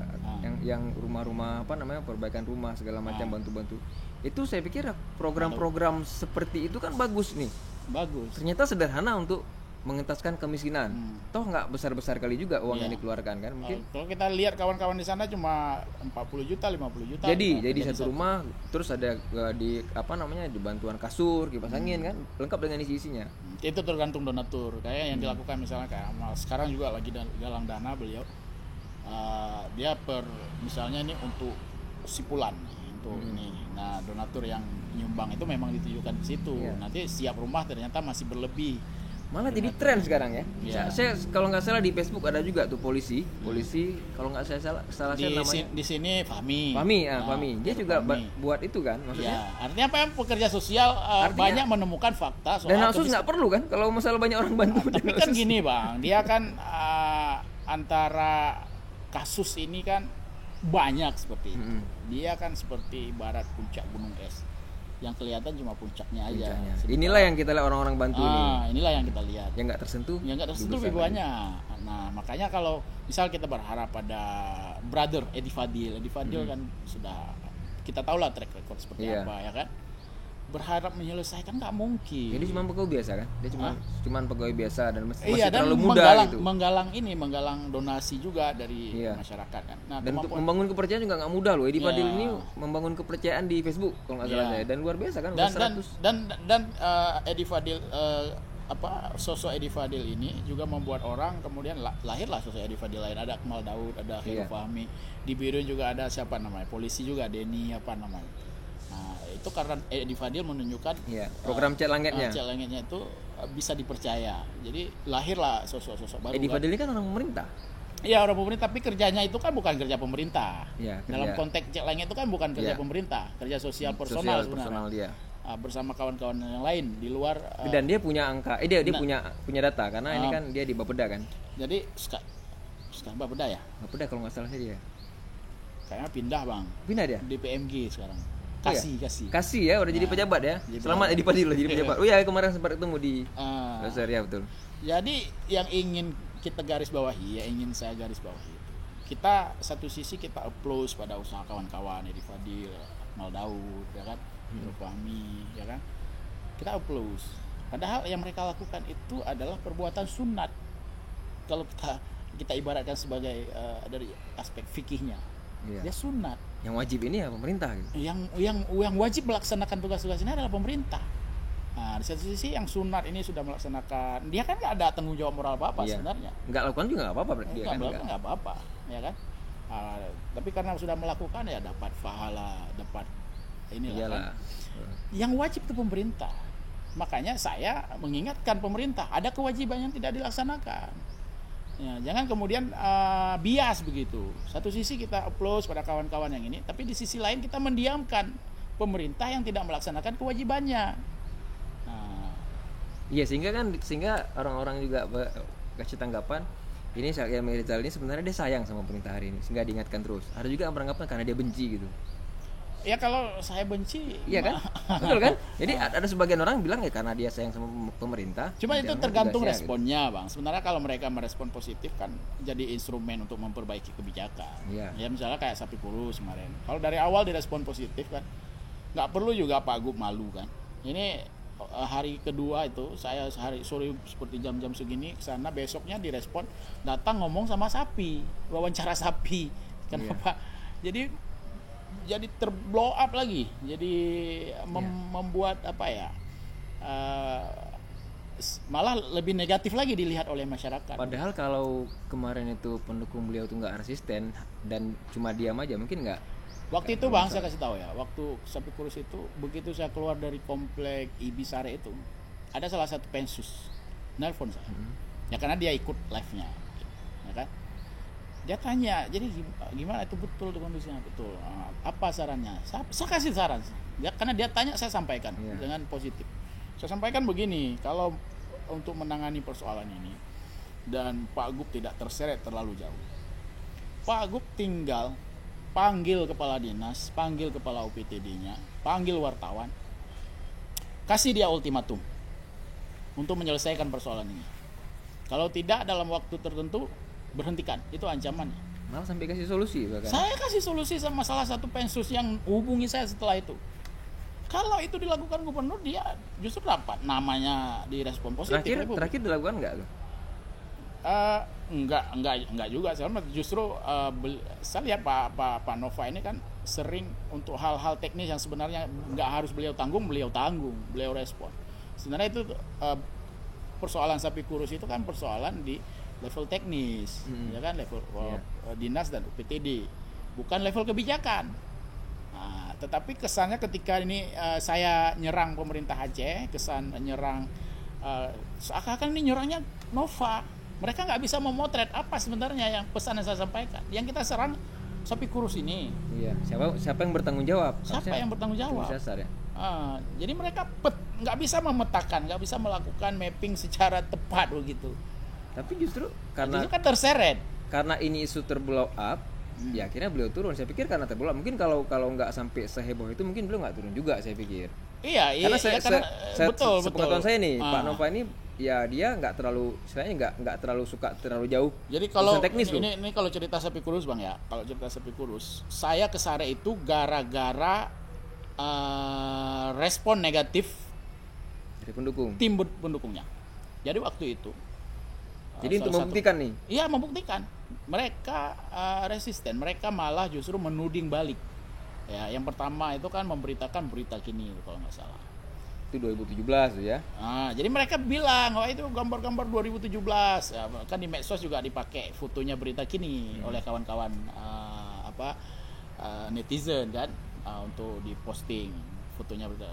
Speaker 1: yang rumah-rumah apa namanya, perbaikan rumah segala macam, bantu-bantu. Itu saya pikir program-program seperti itu kan bagus nih.
Speaker 2: Bagus.
Speaker 1: Ternyata sederhana untuk mengentaskan kemiskinan. Toh nggak besar-besar kali juga uang yang dikeluarkan kan mungkin.
Speaker 2: Kalau kita lihat kawan-kawan di sana cuma 40 juta, 50 juta.
Speaker 1: Jadi satu rumah terus ada di apa namanya, di bantuan kasur, kipas angin kan, lengkap dengan isi-isinya.
Speaker 2: Itu tergantung donatur. Kayak yang dilakukan misalnya kayak Amal sekarang juga lagi galang dana beliau. Dia misalnya ini untuk sipulan untuk ini. Nah, donatur yang nyumbang itu memang ditujukan ke situ. Nanti siap rumah ternyata masih berlebih.
Speaker 1: Malah jadi tren sekarang ya. Saya kalau nggak salah di Facebook ada juga tuh polisi kalau nggak saya salah saya namanya
Speaker 2: di sini Fahmi.
Speaker 1: Dia juga buat itu kan maksudnya.
Speaker 2: Artinya apa, yang pekerja sosial banyak menemukan fakta soal
Speaker 1: dan khusus nggak perlu kan kalau masalah banyak orang bantu.
Speaker 2: Tapi kan gini Bang, dia kan antara kasus ini kan banyak seperti itu. Dia kan seperti ibarat puncak gunung es. Yang kelihatan cuma puncaknya aja.
Speaker 1: Inilah yang kita lihat orang-orang bantu nih.
Speaker 2: Inilah yang kita lihat.
Speaker 1: Yang nggak tersentuh
Speaker 2: lebih banyak. Nah, makanya kalau misal kita berharap pada brother Edi Fadil kan sudah kita tahu lah track record seperti apa ya kan. Berharap menyelesaikan nggak mungkin.
Speaker 1: Ini cuma pegawai biasa kan? Dia cuma pegawai biasa dan masih terlalu muda gitu.
Speaker 2: Menggalang donasi juga dari masyarakat kan. Nah,
Speaker 1: dan untuk membangun kepercayaan juga nggak mudah loh. Edi Fadil ini membangun kepercayaan di Facebook kalau nggak salah saya, dan luar biasa kan.
Speaker 2: Dan Edi Fadil sosok Edi Fadil ini juga membuat orang kemudian lahirlah sosok Edi Fadil lain. Ada Akmal Daud, ada Khairul Fahmi. Di Biro juga ada siapa namanya? Polisi juga Denny apa namanya? Nah, itu karena Edi Fadil menunjukkan
Speaker 1: program Cek Langitnya.
Speaker 2: Cek Langitnya itu bisa dipercaya. Jadi lahirlah sosok-sosok baru.
Speaker 1: Edi Fadil ini kan orang pemerintah.
Speaker 2: Iya, orang pemerintah, tapi kerjanya itu kan bukan kerja pemerintah.
Speaker 1: Ya,
Speaker 2: dalam konteks Cek Langit itu kan bukan kerja pemerintah, kerja sosial personal sebenarnya. Bersama kawan-kawan yang lain di luar.
Speaker 1: Dan dia punya angka, dia punya data karena ini kan dia di Bapeda kan.
Speaker 2: Jadi sekarang Bapeda ya?
Speaker 1: Bapeda kalau nggak salah dia.
Speaker 2: Kayaknya pindah Bang.
Speaker 1: Pindah dia?
Speaker 2: Di PMG sekarang.
Speaker 1: Kasih ya, udah jadi pejabat ya. Selamat Edi Fadil jadi pejabat. Oh iya, kemarin sempat ketemu di Dasar ya, betul.
Speaker 2: Jadi yang ingin kita garis bawahi, saya garis bawahi itu. Kita satu sisi kita applause pada usaha kawan-kawan Edi Fadil, Akmal Daud, ya kan, Khairul Fahmi, ya kan. Kita applause. Padahal yang mereka lakukan itu adalah perbuatan sunat. Kalau kita ibaratkan sebagai dari aspek fikihnya, dia sunat.
Speaker 1: Yang wajib ini ya pemerintah gitu.
Speaker 2: Yang wajib melaksanakan tugas-tugas ini adalah pemerintah. Nah, di satu sisi yang sunat ini sudah melaksanakan, dia kan nggak ada tanggung jawab moral apa-apa sebenarnya.
Speaker 1: Nggak lakukan juga nggak apa-apa berarti.
Speaker 2: Nggak apa-apa, ya kan. Tapi karena sudah melakukan ya dapat pahala, dapat inilah. Kan. Yang wajib itu pemerintah. Makanya saya mengingatkan pemerintah ada kewajiban yang tidak dilaksanakan. Ya, jangan kemudian bias begitu. Satu sisi kita applause pada kawan-kawan yang ini, tapi di sisi lain kita mendiamkan pemerintah yang tidak melaksanakan kewajibannya.
Speaker 1: Iya, sehingga orang-orang juga kasih tanggapan ini Syahrial Mirizal ini sebenarnya dia sayang sama pemerintah hari ini, sehingga diingatkan terus. Ada juga yang beranggapan karena dia benci gitu.
Speaker 2: Ya kalau saya benci,
Speaker 1: iya kan, betul kan? Jadi ada sebagian orang bilang ya karena dia sayang sama pemerintah.
Speaker 2: Cuma itu tergantung responnya, gitu. Bang. Sebenarnya kalau mereka merespon positif kan jadi instrumen untuk memperbaiki kebijakan. Ya misalnya kayak sapi kurus kemarin. Kalau dari awal direspon positif kan, nggak perlu juga Pak Gub malu kan. Ini hari kedua itu saya hari sore seperti jam-jam segini kesana, besoknya direspon datang ngomong sama sapi, wawancara sapi. Kenapa? Jadi terblow up lagi, jadi membuat malah lebih negatif lagi dilihat oleh masyarakat.
Speaker 1: Padahal kalau kemarin itu pendukung beliau tuh nggak resisten dan cuma diam aja, mungkin nggak.
Speaker 2: Waktu itu Bang saya kasih tahu ya, waktu sapi kurus itu begitu saya keluar dari komplek Ibisare itu, ada salah satu pensus nelpon saya, ya karena dia ikut live-nya, ya kan. Dia tanya, jadi gimana itu betul tuh kondisinya? Betul. Apa sarannya? Saya kasih saran. Karena dia tanya, saya sampaikan dengan positif. Saya sampaikan begini, kalau untuk menangani persoalan ini dan Pak Gub tidak terseret terlalu jauh, Pak Gub tinggal panggil kepala dinas, panggil kepala UPTD-nya, panggil wartawan, kasih dia ultimatum untuk menyelesaikan persoalan ini. Kalau tidak dalam waktu tertentu, berhentikan. Itu ancamannya.
Speaker 1: Malah sampai kasih solusi bahkan.
Speaker 2: Saya kasih solusi sama salah satu Pensus yang hubungi saya setelah itu. Kalau itu dilakukan gubernur, dia justru dapat namanya direspon positif.
Speaker 1: Terakhir dilakukan nggak lo?
Speaker 2: Enggak juga. Justru saya lihat Pak Nova ini kan sering untuk hal-hal teknis yang sebenarnya nggak harus beliau tanggung, beliau respon. Sebenarnya itu persoalan sapi kurus itu kan persoalan di level teknis, ya kan, level dinas dan UPTD, bukan level kebijakan. Nah, tetapi kesannya ketika ini saya nyerang pemerintah Aceh, kesan nyerang seakan-akan ini nyerangnya Nova. Mereka nggak bisa memotret apa sebenarnya yang pesan yang saya sampaikan. Yang kita serang sapi kurus ini.
Speaker 1: Iya. Siapa yang bertanggung jawab?
Speaker 2: Siapa yang bertanggung jawab?
Speaker 1: Dasar, ya?
Speaker 2: Jadi mereka nggak bisa memetakan, nggak bisa melakukan mapping secara tepat begitu.
Speaker 1: Tapi justru karena
Speaker 2: kan terseret.
Speaker 1: Karena ini isu terblow up, ya akhirnya beliau turun. Saya pikir karena terblow up. Mungkin kalau nggak sampai seheboh itu, mungkin beliau nggak turun juga. Saya pikir.
Speaker 2: Iya.
Speaker 1: Karena
Speaker 2: Betul.
Speaker 1: Sepengetahuan saya nih, Pak Nova ini, ya dia nggak terlalu, istilahnya nggak terlalu suka terlalu jauh.
Speaker 2: Jadi kalau
Speaker 1: teknis
Speaker 2: ini kalau cerita sapi kurus bang ya, kalau cerita sapi kurus, saya ke Sare itu gara-gara respon negatif
Speaker 1: dari pendukung,
Speaker 2: tim pendukungnya. Jadi waktu itu.
Speaker 1: Jadi untuk membuktikan nih?
Speaker 2: Iya, membuktikan. Mereka resisten, mereka malah justru menuding balik. Ya, yang pertama itu kan memberitakan berita kini kalau nggak salah.
Speaker 1: Itu 2017 tuh ya.
Speaker 2: Jadi mereka bilang, wah itu gambar-gambar 2017. Ya, kan di medsos juga dipakai fotonya berita kini oleh kawan-kawan netizen kan, untuk diposting fotonya berita.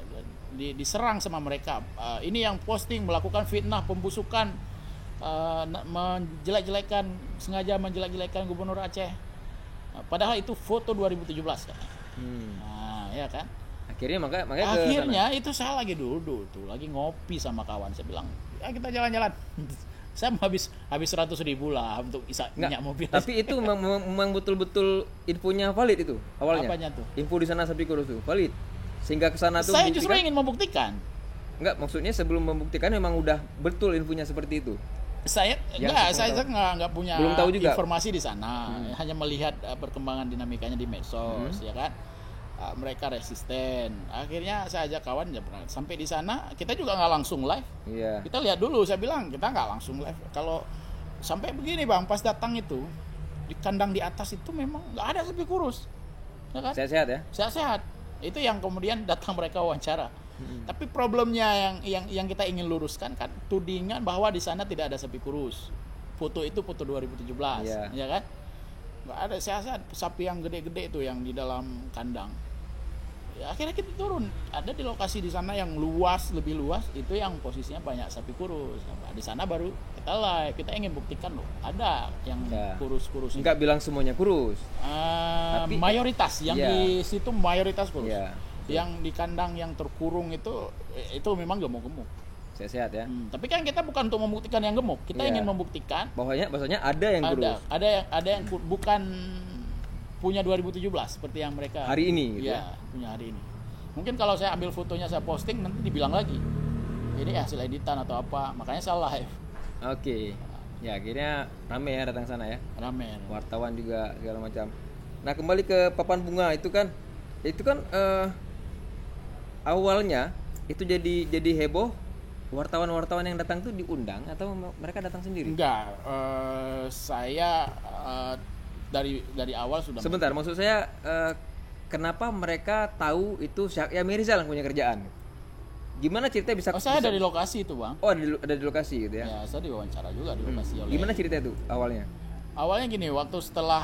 Speaker 2: Diserang sama mereka. Ini yang posting melakukan fitnah, pembusukan, sengaja menjelek-jelekan Gubernur Aceh. Padahal itu foto 2017 kan. Ya kan. Akhirnya itu saya lagi duduk tuh, lagi ngopi sama kawan, saya bilang, ya kita jalan-jalan. Saya mau habis 100.000 lah untuk minyak mobil.
Speaker 1: Tapi itu memang betul-betul infonya valid itu awalnya.
Speaker 2: Apanya tuh?
Speaker 1: Info di sana sapi kurus tuh valid. Sehingga ke sana tuh
Speaker 2: saya justru ingin membuktikan.
Speaker 1: Enggak, maksudnya sebelum membuktikan memang udah betul infonya seperti itu.
Speaker 2: Saya nggak punya
Speaker 1: belum tahu juga
Speaker 2: informasi di sana, hanya melihat perkembangan dinamikanya di medsos, ya kan. Mereka resisten. Akhirnya saya ajak kawan, sampai di sana kita juga nggak langsung live.
Speaker 1: Iya.
Speaker 2: Kita lihat dulu, saya bilang kita nggak langsung live. Kalau sampai begini bang, pas datang itu di kandang di atas itu memang nggak ada sapi kurus, ya kan?
Speaker 1: Sehat-sehat ya?
Speaker 2: Sehat-sehat. Itu yang kemudian datang mereka wawancara. Tapi problemnya yang kita ingin luruskan kan tudingan bahwa di sana tidak ada sapi kurus. Foto itu foto 2017, ya kan? Nggak ada sehat-sehat, sapi yang gede-gede itu yang di dalam kandang. Ya, akhirnya kita turun, ada di lokasi di sana yang lebih luas itu yang posisinya banyak sapi kurus. Nah, di sana baru kita live, kita ingin buktikan loh, ada yang kurus-kurus.
Speaker 1: Enggak bilang semuanya kurus.
Speaker 2: Tapi mayoritas yang di situ mayoritas kurus.
Speaker 1: Iya.
Speaker 2: Yang di kandang yang terkurung itu memang gemuk-gemuk.
Speaker 1: Sehat ya.
Speaker 2: Tapi kan kita bukan untuk membuktikan yang gemuk, kita ingin membuktikan
Speaker 1: bahwasanya ada yang kurus.
Speaker 2: Ada yang bukan punya 2017 seperti yang mereka
Speaker 1: hari ini gitu
Speaker 2: ya, punya hari ini. Mungkin kalau saya ambil fotonya, saya posting, nanti dibilang lagi ini hasil editan atau apa, makanya saya live.
Speaker 1: Oke. Ya akhirnya rame ya datang sana ya.
Speaker 2: Rame.
Speaker 1: Wartawan juga segala macam. Nah kembali ke papan bunga itu kan awalnya itu jadi heboh. Wartawan-wartawan yang datang tuh diundang atau mereka datang sendiri?
Speaker 2: Enggak, saya dari awal sudah.
Speaker 1: Sebentar, maksud saya kenapa mereka tahu itu ya Mirizal yang punya kerjaan? Gimana ceritanya bisa?
Speaker 2: Saya dari lokasi itu bang.
Speaker 1: Oh ada di lokasi gitu ya?
Speaker 2: Ya saya diwawancara juga di lokasi.
Speaker 1: Gimana cerita itu awalnya?
Speaker 2: Awalnya gini, waktu setelah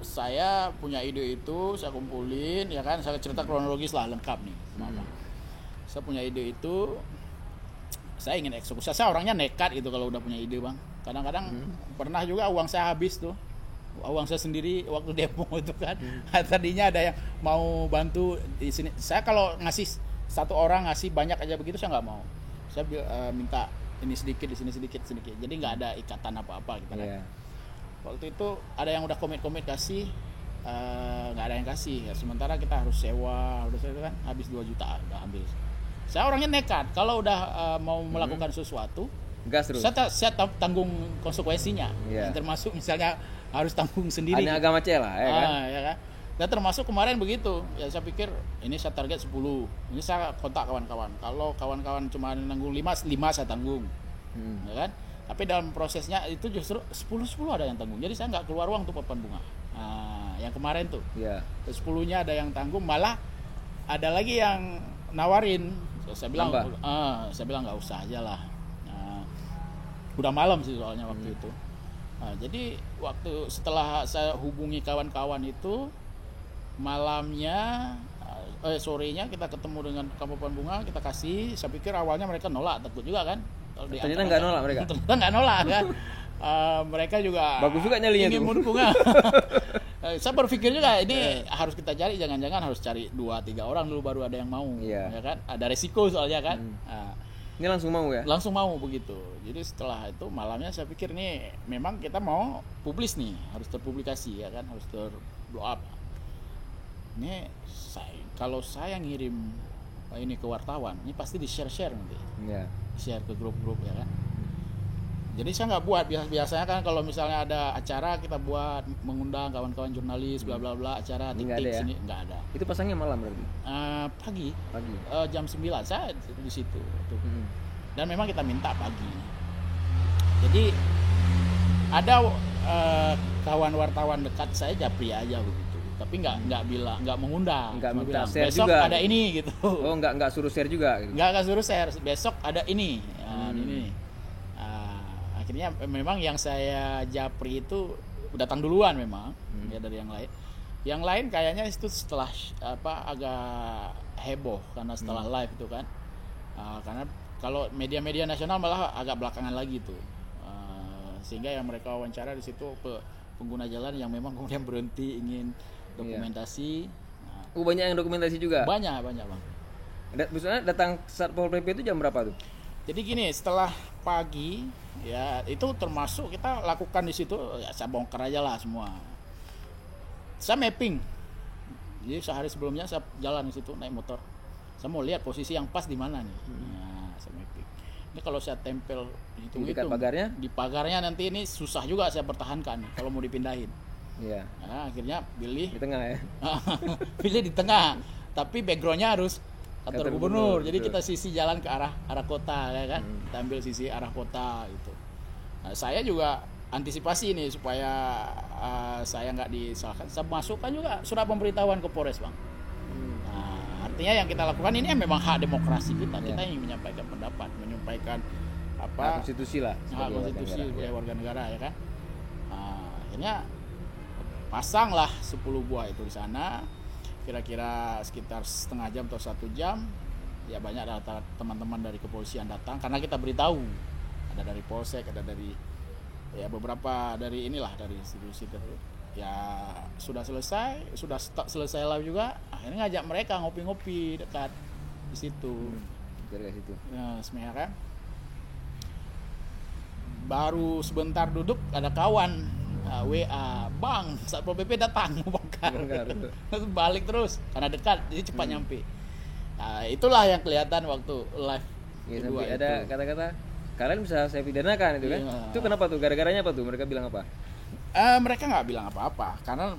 Speaker 2: saya punya ide itu, saya kumpulin, ya kan, saya cerita kronologis lah lengkap nih. Saya punya ide itu, saya ingin eksekusi. Saya orangnya nekat gitu kalau udah punya ide bang. Kadang-kadang pernah juga uang saya habis tuh, uang saya sendiri waktu demo itu kan. Tadinya ada yang mau bantu di sini. Saya kalau ngasih satu orang ngasih banyak aja begitu saya nggak mau. Saya minta ini sedikit, di sini sedikit. Jadi nggak ada ikatan apa-apa gitu kan. Waktu itu ada yang udah komit kasih, nggak ada yang kasih. Ya, sementara kita harus sewa, harus itu kan habis 2 juta udah ambil. Saya orangnya nekat. Kalau udah mau melakukan sesuatu,
Speaker 1: gas terus.
Speaker 2: Saya tanggung konsekuensinya.
Speaker 1: Iya.
Speaker 2: Termasuk misalnya harus tanggung sendiri.
Speaker 1: Hanya agama lah, ya kan?
Speaker 2: Ya kan? Dan termasuk kemarin begitu. Ya saya pikir ini saya target 10. Ini saya kontak kawan-kawan. Kalau kawan-kawan cuma nanggung 5 saya tanggung. Ya kan? Tapi dalam prosesnya itu justru 10 ada yang tanggung. Jadi saya nggak keluar uang untuk papan bunga. Nah, yang kemarin tuh.
Speaker 1: Iya.
Speaker 2: 10-nya ada yang tanggung, malah ada lagi yang nawarin. Saya bilang nggak usah aja lah. Udah malam sih soalnya waktu itu. Nah, jadi waktu setelah saya hubungi kawan-kawan itu, malamnya sorenya kita ketemu dengan Kabupaten Bunga, kita kasih. Saya pikir awalnya mereka nolak, takut juga kan.
Speaker 1: Ternyata nggak nolak mereka.
Speaker 2: Ternyata nggak nolak kan. Mereka juga
Speaker 1: bagus juga nyalinya
Speaker 2: ingin
Speaker 1: tuh.
Speaker 2: bunga. Saya berpikir juga ini harus kita cari, jangan-jangan harus cari 2-3 orang dulu baru ada yang mau.
Speaker 1: Iya.
Speaker 2: Ya kan? Ada resiko soalnya kan.
Speaker 1: Ini langsung mau ya?
Speaker 2: Langsung mau begitu. Jadi setelah itu malamnya saya pikir nih memang kita mau publis nih, harus terpublikasi ya kan, harus terblow up. Ini kalau saya ngirim ini ke wartawan, ini pasti di-share nanti.
Speaker 1: Iya.
Speaker 2: Share ke grup-grup ya kan. Jadi saya nggak buat, biasanya kan kalau misalnya ada acara kita buat mengundang kawan-kawan jurnalis bla bla bla, acara
Speaker 1: tik-tik
Speaker 2: ya? Sini nggak ada.
Speaker 1: Itu pasangnya malam berarti?
Speaker 2: Pagi.
Speaker 1: Pagi.
Speaker 2: Jam 9 saya di situ. Dan memang kita minta pagi. Jadi ada kawan wartawan dekat saya japri aja begitu. Tapi nggak mengundang.
Speaker 1: Nggak minta
Speaker 2: bilang,
Speaker 1: share
Speaker 2: besok
Speaker 1: juga.
Speaker 2: ada ini gitu.
Speaker 1: Oh nggak suruh share juga? Gitu.
Speaker 2: Nggak suruh share. Besok ada ini. Ini. Akhirnya memang yang saya japri itu datang duluan memang ya dari yang lain. Yang lain kayaknya itu setelah agak heboh karena setelah live itu kan. Karena kalau media-media nasional malah agak belakangan lagi tuh. Sehingga yang mereka wawancara di situ pengguna jalan yang memang kemudian berhenti ingin dokumentasi.
Speaker 1: Banyak yang dokumentasi juga?
Speaker 2: Banyak Bang.
Speaker 1: Misalnya datang Satpol PP itu jam berapa tuh?
Speaker 2: Jadi gini, setelah pagi ya itu termasuk kita lakukan di situ ya, saya bongkar aja lah semua. Saya mapping. Jadi sehari sebelumnya saya jalan di situ naik motor. Saya mau lihat posisi yang pas di mana nih. Nah, saya mapping. Ini kalau saya tempel
Speaker 1: di dekat pagarnya?
Speaker 2: Di pagarnya nanti ini susah juga saya pertahankan kalau mau dipindahin.
Speaker 1: Iya.
Speaker 2: Nah, akhirnya pilih
Speaker 1: di tengah ya.
Speaker 2: Pilih di tengah. Tapi backgroundnya harus kantor gubernur. Jadi
Speaker 1: betul.
Speaker 2: kita sisi jalan ke arah kota ya kan. Kita ambil sisi arah kota gitu. Nah, saya juga antisipasi ini supaya saya nggak disalahkan. Saya masukkan juga surat pemberitahuan ke Polres, Bang. Nah, artinya yang kita lakukan ini memang hak demokrasi kita. Kita ingin menyampaikan pendapat, menyampaikan
Speaker 1: hak konstitusi lah.
Speaker 2: Hak konstitusi sebagai warga negara ya kan. Nah, akhirnya pasanglah 10 buah itu di sana. Kira-kira sekitar setengah jam atau 1 jam ya banyak rata teman-teman dari kepolisian datang karena kita beritahu ada dari polsek, ada dari ya beberapa dari dari institusi tertentu. Ya sudah selesai live juga, akhirnya ngajak mereka ngopi-ngopi dekat di situ.
Speaker 1: Dekat situ.
Speaker 2: Ya, sebenarnya kan baru sebentar duduk ada kawan WA, Bang, Satpol PP datang mau bongkar. Terus balik terus karena dekat, jadi cepat nyampe. Nah, itulah yang kelihatan waktu live.
Speaker 1: Ya, sampai ada kata-kata kalian bisa saya pidanakan itu kan. Itu kenapa tuh? Gara-garanya apa tuh? Mereka bilang apa?
Speaker 2: Mereka nggak bilang apa-apa karena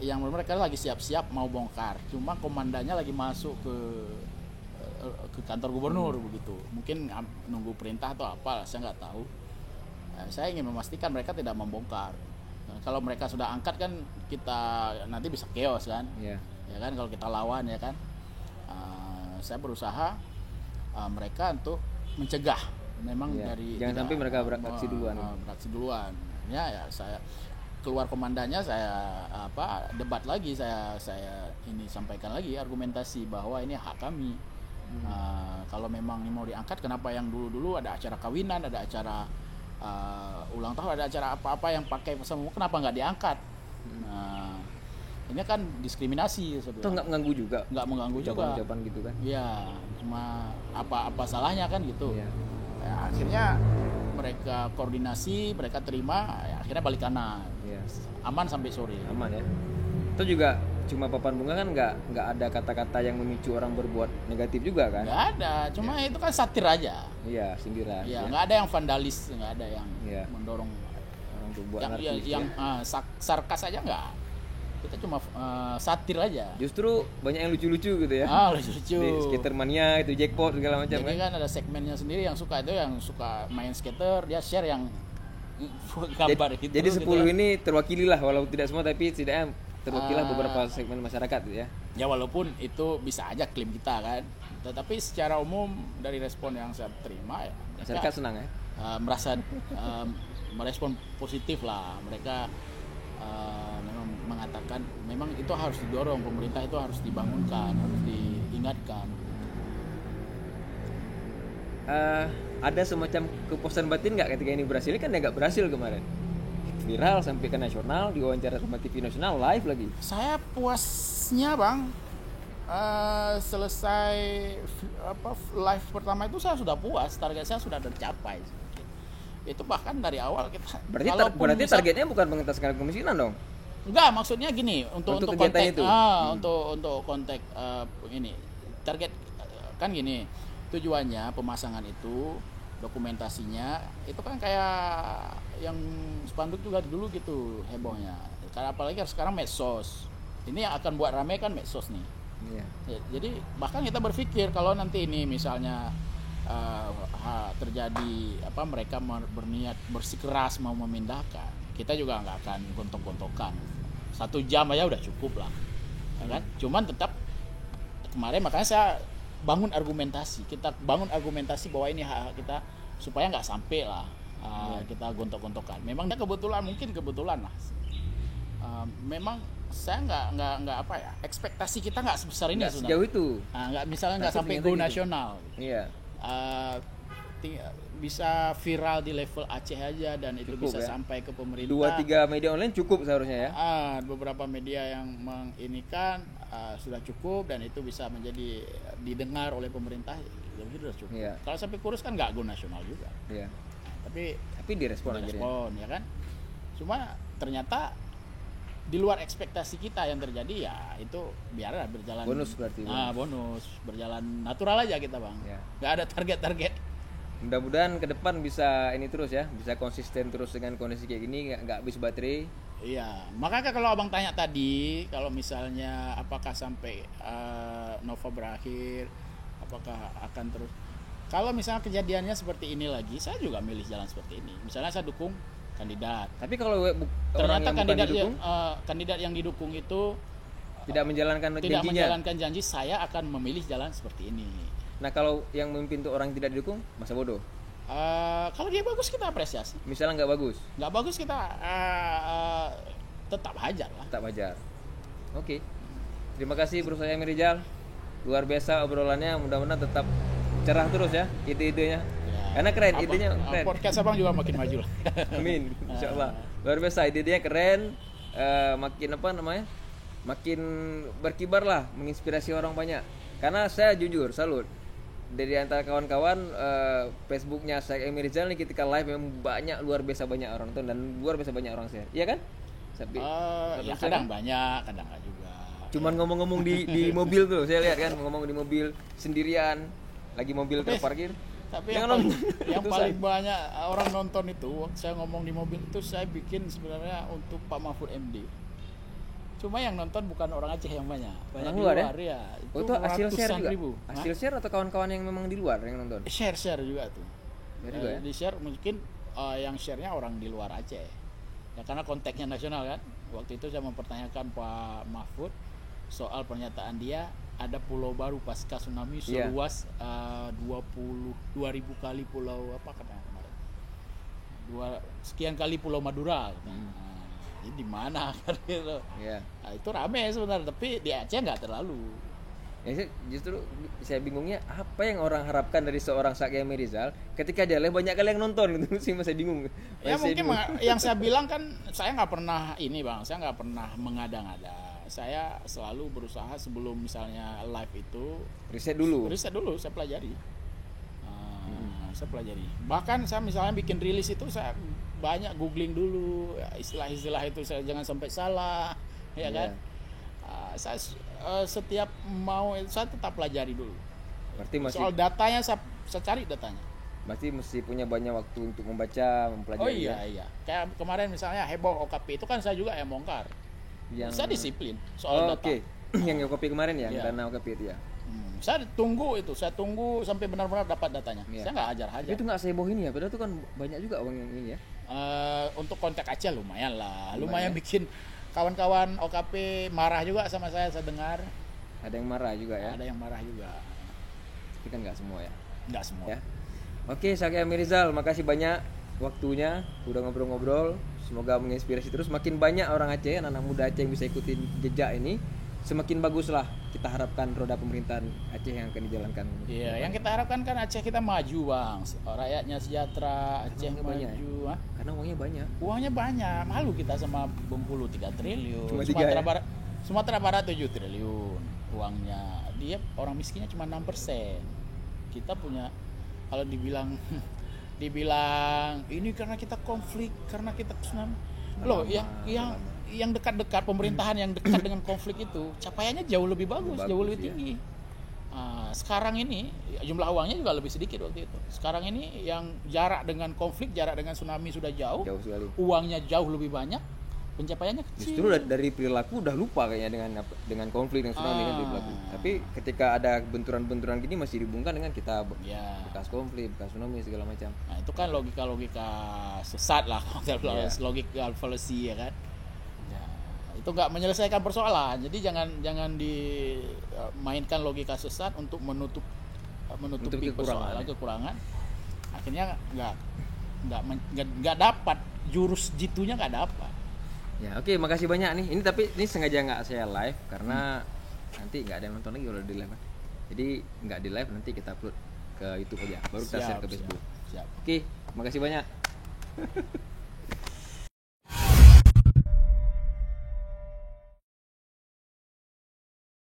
Speaker 2: yang mereka lagi siap-siap mau bongkar. Cuma komandannya lagi masuk ke kantor gubernur begitu. Mungkin nunggu perintah atau apa, saya nggak tahu. Saya ingin memastikan mereka tidak membongkar. Nah, kalau mereka sudah angkat kan kita nanti bisa chaos kan, ya kan kalau kita lawan ya kan. Saya berusaha mereka untuk mencegah, memang dari
Speaker 1: jangan sampai mereka beraksi
Speaker 2: duluan. Ya saya keluar komandannya saya debat lagi, saya ini sampaikan lagi argumentasi bahwa ini hak kami. Kalau memang ini mau diangkat, kenapa yang dulu ada acara kawinan, ada acara ulang tahun, ada acara apa-apa yang pakai pesawat, kenapa nggak diangkat? Ini kan diskriminasi sebenarnya.
Speaker 1: Itu nggak mengganggu juga?
Speaker 2: Nggak mengganggu juga.
Speaker 1: Ucapan gitu kan?
Speaker 2: Iya, cuma apa salahnya kan gitu.
Speaker 1: Ya.
Speaker 2: Ya, akhirnya mereka koordinasi, mereka terima, ya akhirnya balik kanan. Aman sampai sore.
Speaker 1: Aman ya. Itu juga cuma papan bunga kan nggak ada kata-kata yang memicu orang berbuat negatif juga kan?
Speaker 2: Nggak ada, cuma itu kan satir aja.
Speaker 1: Iya, sindiran.
Speaker 2: Iya, nggak ada yang vandalis, nggak ada yang mendorong
Speaker 1: orang berbuat
Speaker 2: yang sarkas aja nggak. Kita cuma satir aja.
Speaker 1: Justru banyak yang lucu-lucu gitu ya.
Speaker 2: Lucu-lucu.
Speaker 1: Di skater mania itu jackpot segala macam.
Speaker 2: Jadi kan ada segmennya sendiri yang suka main skater, dia share yang gambar gitu.
Speaker 1: Jadi 10 gitu ini terwakili lah, walaupun tidak semua tapi setidaknya terwakilah beberapa segmen masyarakat gitu ya.
Speaker 2: Ya walaupun itu bisa aja klaim kita kan. Tetapi secara umum dari respon yang saya terima ya
Speaker 1: masyarakat senang ya.
Speaker 2: Merasa merespon positif lah. Mereka memang mengatakan memang itu harus didorong, pemerintah itu harus dibangunkan, harus diingatkan.
Speaker 1: Ada semacam kepuasan batin nggak ketika ini berhasil? Ini kan nggak berhasil kemarin, viral sampai ke nasional, diwawancara sama TV nasional live lagi.
Speaker 2: Saya puasnya bang, selesai live pertama itu saya sudah puas, target saya sudah tercapai. Itu bahkan dari awal kita.
Speaker 1: Berarti targetnya bukan mengentaskan kemiskinan dong?
Speaker 2: Enggak, maksudnya gini, untuk konteks
Speaker 1: itu.
Speaker 2: Untuk konteks ini target kan gini, tujuannya pemasangan itu, dokumentasinya itu kan kayak yang spanduk juga dulu gitu hebohnya. Karena apalagi sekarang medsos. Ini yang akan buat rame kan medsos nih.
Speaker 1: Iya.
Speaker 2: Jadi bahkan kita berpikir kalau nanti ini misalnya terjadi mereka berniat bersikeras mau memindahkan, kita juga nggak akan gontok-gontokan. 1 jam aja udah cukup lah, ya kan? Cuman tetap kemarin makanya saya bangun argumentasi, kita bangun argumentasi bahwa ini hak kita supaya nggak sampai lah kita gontok-gontokan. Memang mungkin kebetulan lah. Memang saya nggak ekspektasi kita nggak sebesar ini
Speaker 1: sebenarnya. Sejauh itu.
Speaker 2: Misalnya nggak sampai go nasional.
Speaker 1: Iya.
Speaker 2: Bisa viral di level Aceh aja dan itu cukup, bisa sampai ke pemerintah.
Speaker 1: 2-3 media online cukup seharusnya ya.
Speaker 2: Beberapa media yang menginikan sudah cukup dan itu bisa menjadi didengar oleh pemerintah, ya itu sudah cukup. Iya. Kalau sampai kurus kan nggak go nasional juga.
Speaker 1: Iya.
Speaker 2: Tapi
Speaker 1: direspon
Speaker 2: ya kan. Cuma ternyata di luar ekspektasi kita yang terjadi, ya itu biarlah berjalan
Speaker 1: bonus berarti.
Speaker 2: Bonus berjalan natural aja kita bang.
Speaker 1: Ya.
Speaker 2: Nggak ada target.
Speaker 1: Mudah-mudahan ke depan bisa ini terus ya, bisa konsisten terus dengan kondisi kayak gini, nggak habis baterai.
Speaker 2: Iya, makanya kalau abang tanya tadi, kalau misalnya apakah sampai Nova berakhir, apakah akan terus? Kalau misalnya kejadiannya seperti ini lagi, saya juga milih jalan seperti ini. Misalnya saya dukung kandidat.
Speaker 1: Tapi kalau
Speaker 2: ternyata kandidat yang didukung itu
Speaker 1: tidak menjalankan
Speaker 2: janji, saya akan memilih jalan seperti ini.
Speaker 1: Nah kalau yang memimpin itu orang tidak didukung, masa bodoh?
Speaker 2: Kalau dia bagus kita apresiasi.
Speaker 1: Misalnya nggak bagus
Speaker 2: kita tetap hajar lah.
Speaker 1: Tetap hajar. Oke. Terima kasih Bro saya Rizal. Luar biasa obrolannya, mudah-mudahan tetap cerah terus ya ide-idenya. Ya. Karena keren, idenya keren.
Speaker 2: Podcast abang juga makin maju lah.
Speaker 1: Amin. Insyaallah. Luar biasa, ide-idenya keren. Makin berkibar lah, menginspirasi orang banyak. Karena saya jujur salut. Dari antara kawan-kawan Facebooknya saya Emir Rizal nih ketika live memang luar biasa banyak orang nonton dan luar biasa banyak orang share. Iya kan?
Speaker 2: Ya kadang banyak, kadang enggak juga.
Speaker 1: Cuman ngomong-ngomong di mobil tuh, saya lihat kan ngomong di mobil sendirian, lagi mobil terparkir.
Speaker 2: Tapi yang paling banyak orang nonton itu, saya ngomong di mobil itu saya bikin sebenarnya untuk Pak Mahfud MD. Cuma yang nonton bukan orang Aceh yang banyak di luar ya.
Speaker 1: Itu hasil share juga. Hasil share atau kawan-kawan yang memang di luar yang nonton?
Speaker 2: Share juga tuh.
Speaker 1: Ya?
Speaker 2: Di share mungkin yang share-nya orang di luar Aceh. Ya karena konteksnya nasional kan. Waktu itu saya mempertanyakan Pak Mahfud soal pernyataan dia ada pulau baru pasca tsunami seluas 20.000 kali pulau apa katanya kemarin. Sekian kali pulau Madura. Ini di mana kan gitu.
Speaker 1: Yeah.
Speaker 2: Nah, itu rame sebenarnya, tapi di Aceh nggak terlalu.
Speaker 1: Ya, justru saya bingungnya apa yang orang harapkan dari seorang Saki Emir Rizal ketika dia live banyak kali yang nonton gitu sih, masih bingung.
Speaker 2: Ya mungkin yang saya bilang kan saya nggak pernah saya nggak pernah mengada-ngada. Saya selalu berusaha sebelum misalnya live itu
Speaker 1: riset dulu
Speaker 2: saya pelajari. Saya pelajari. Bahkan saya misalnya bikin rilis itu saya banyak googling dulu ya, istilah-istilah itu saya jangan sampai salah, ya kan. Saya setiap mau saya tetap pelajari dulu.
Speaker 1: Berarti masih
Speaker 2: soal datanya saya cari datanya.
Speaker 1: Berarti mesti punya banyak waktu untuk membaca, mempelajari.
Speaker 2: Oh iya. Kayak kemarin misalnya heboh OKP itu kan saya juga yang bongkar. Saya disiplin soal data.
Speaker 1: Oke. Yang OKP kemarin ya, dana OKP itu ya.
Speaker 2: Saya tunggu sampai benar-benar dapat datanya. Saya nggak hajar-hajar.
Speaker 1: Itu nggak seheboh ini ya, padahal itu kan banyak juga orang yang ini ya.
Speaker 2: Untuk kontak aja lumayan lah, lumayan bikin kawan-kawan OKP marah juga sama saya dengar.
Speaker 1: Ada yang marah juga ya.
Speaker 2: Ada yang marah juga.
Speaker 1: Tapi kan nggak semua ya.
Speaker 2: Nggak semua.
Speaker 1: Ya. Oke, Saki Amirizal, makasih banyak waktunya, udah ngobrol-ngobrol. Semoga menginspirasi terus. Makin banyak orang Aceh, anak-anak muda Aceh yang bisa ikutin jejak ini, semakin baguslah kita harapkan roda pemerintahan Aceh yang akan dijalankan.
Speaker 2: Iya, yang kita harapkan kan Aceh kita maju, Bang. Rakyatnya sejahtera, Aceh maju.
Speaker 1: Banyak, ya? Karena uangnya banyak.
Speaker 2: Uangnya banyak. Malu kita sama Bengkulu 3 triliun. Sumatera Barat 7 triliun uangnya. Dia orang miskinnya cuma 6%. Kita punya, kalau dibilang ini karena kita konflik, karena kita tsunami. Loh, yang dekat-dekat pemerintahan yang dekat dengan konflik itu capaiannya jauh lebih bagus, jauh lebih tinggi. Sekarang ini jumlah uangnya juga lebih sedikit waktu itu. Sekarang ini yang jarak dengan konflik, jarak dengan tsunami sudah jauh sekali. Uangnya jauh lebih banyak, pencapaiannya kecil.
Speaker 1: Justru dari perilaku udah lupa kayaknya dengan konflik dan tsunami kan perilaku. Tapi ketika ada benturan-benturan gini masih dihubungkan dengan kita bekas konflik, bekas tsunami segala macam.
Speaker 2: Nah, itu kan logika sesat lah, logika fallacy ya kan. Itu nggak menyelesaikan persoalan. Jadi jangan dimainkan logika sesat untuk menutupi kekurangan. Akhirnya nggak dapat jurus jitunya, nggak dapat.
Speaker 1: Ya oke, makasih banyak nih. Ini sengaja nggak saya live karena nanti nggak ada yang nonton lagi kalau di live. Jadi nggak di live, nanti kita upload ke YouTube aja, baru kita share ke Facebook.
Speaker 2: Siap.
Speaker 1: Oke, makasih banyak.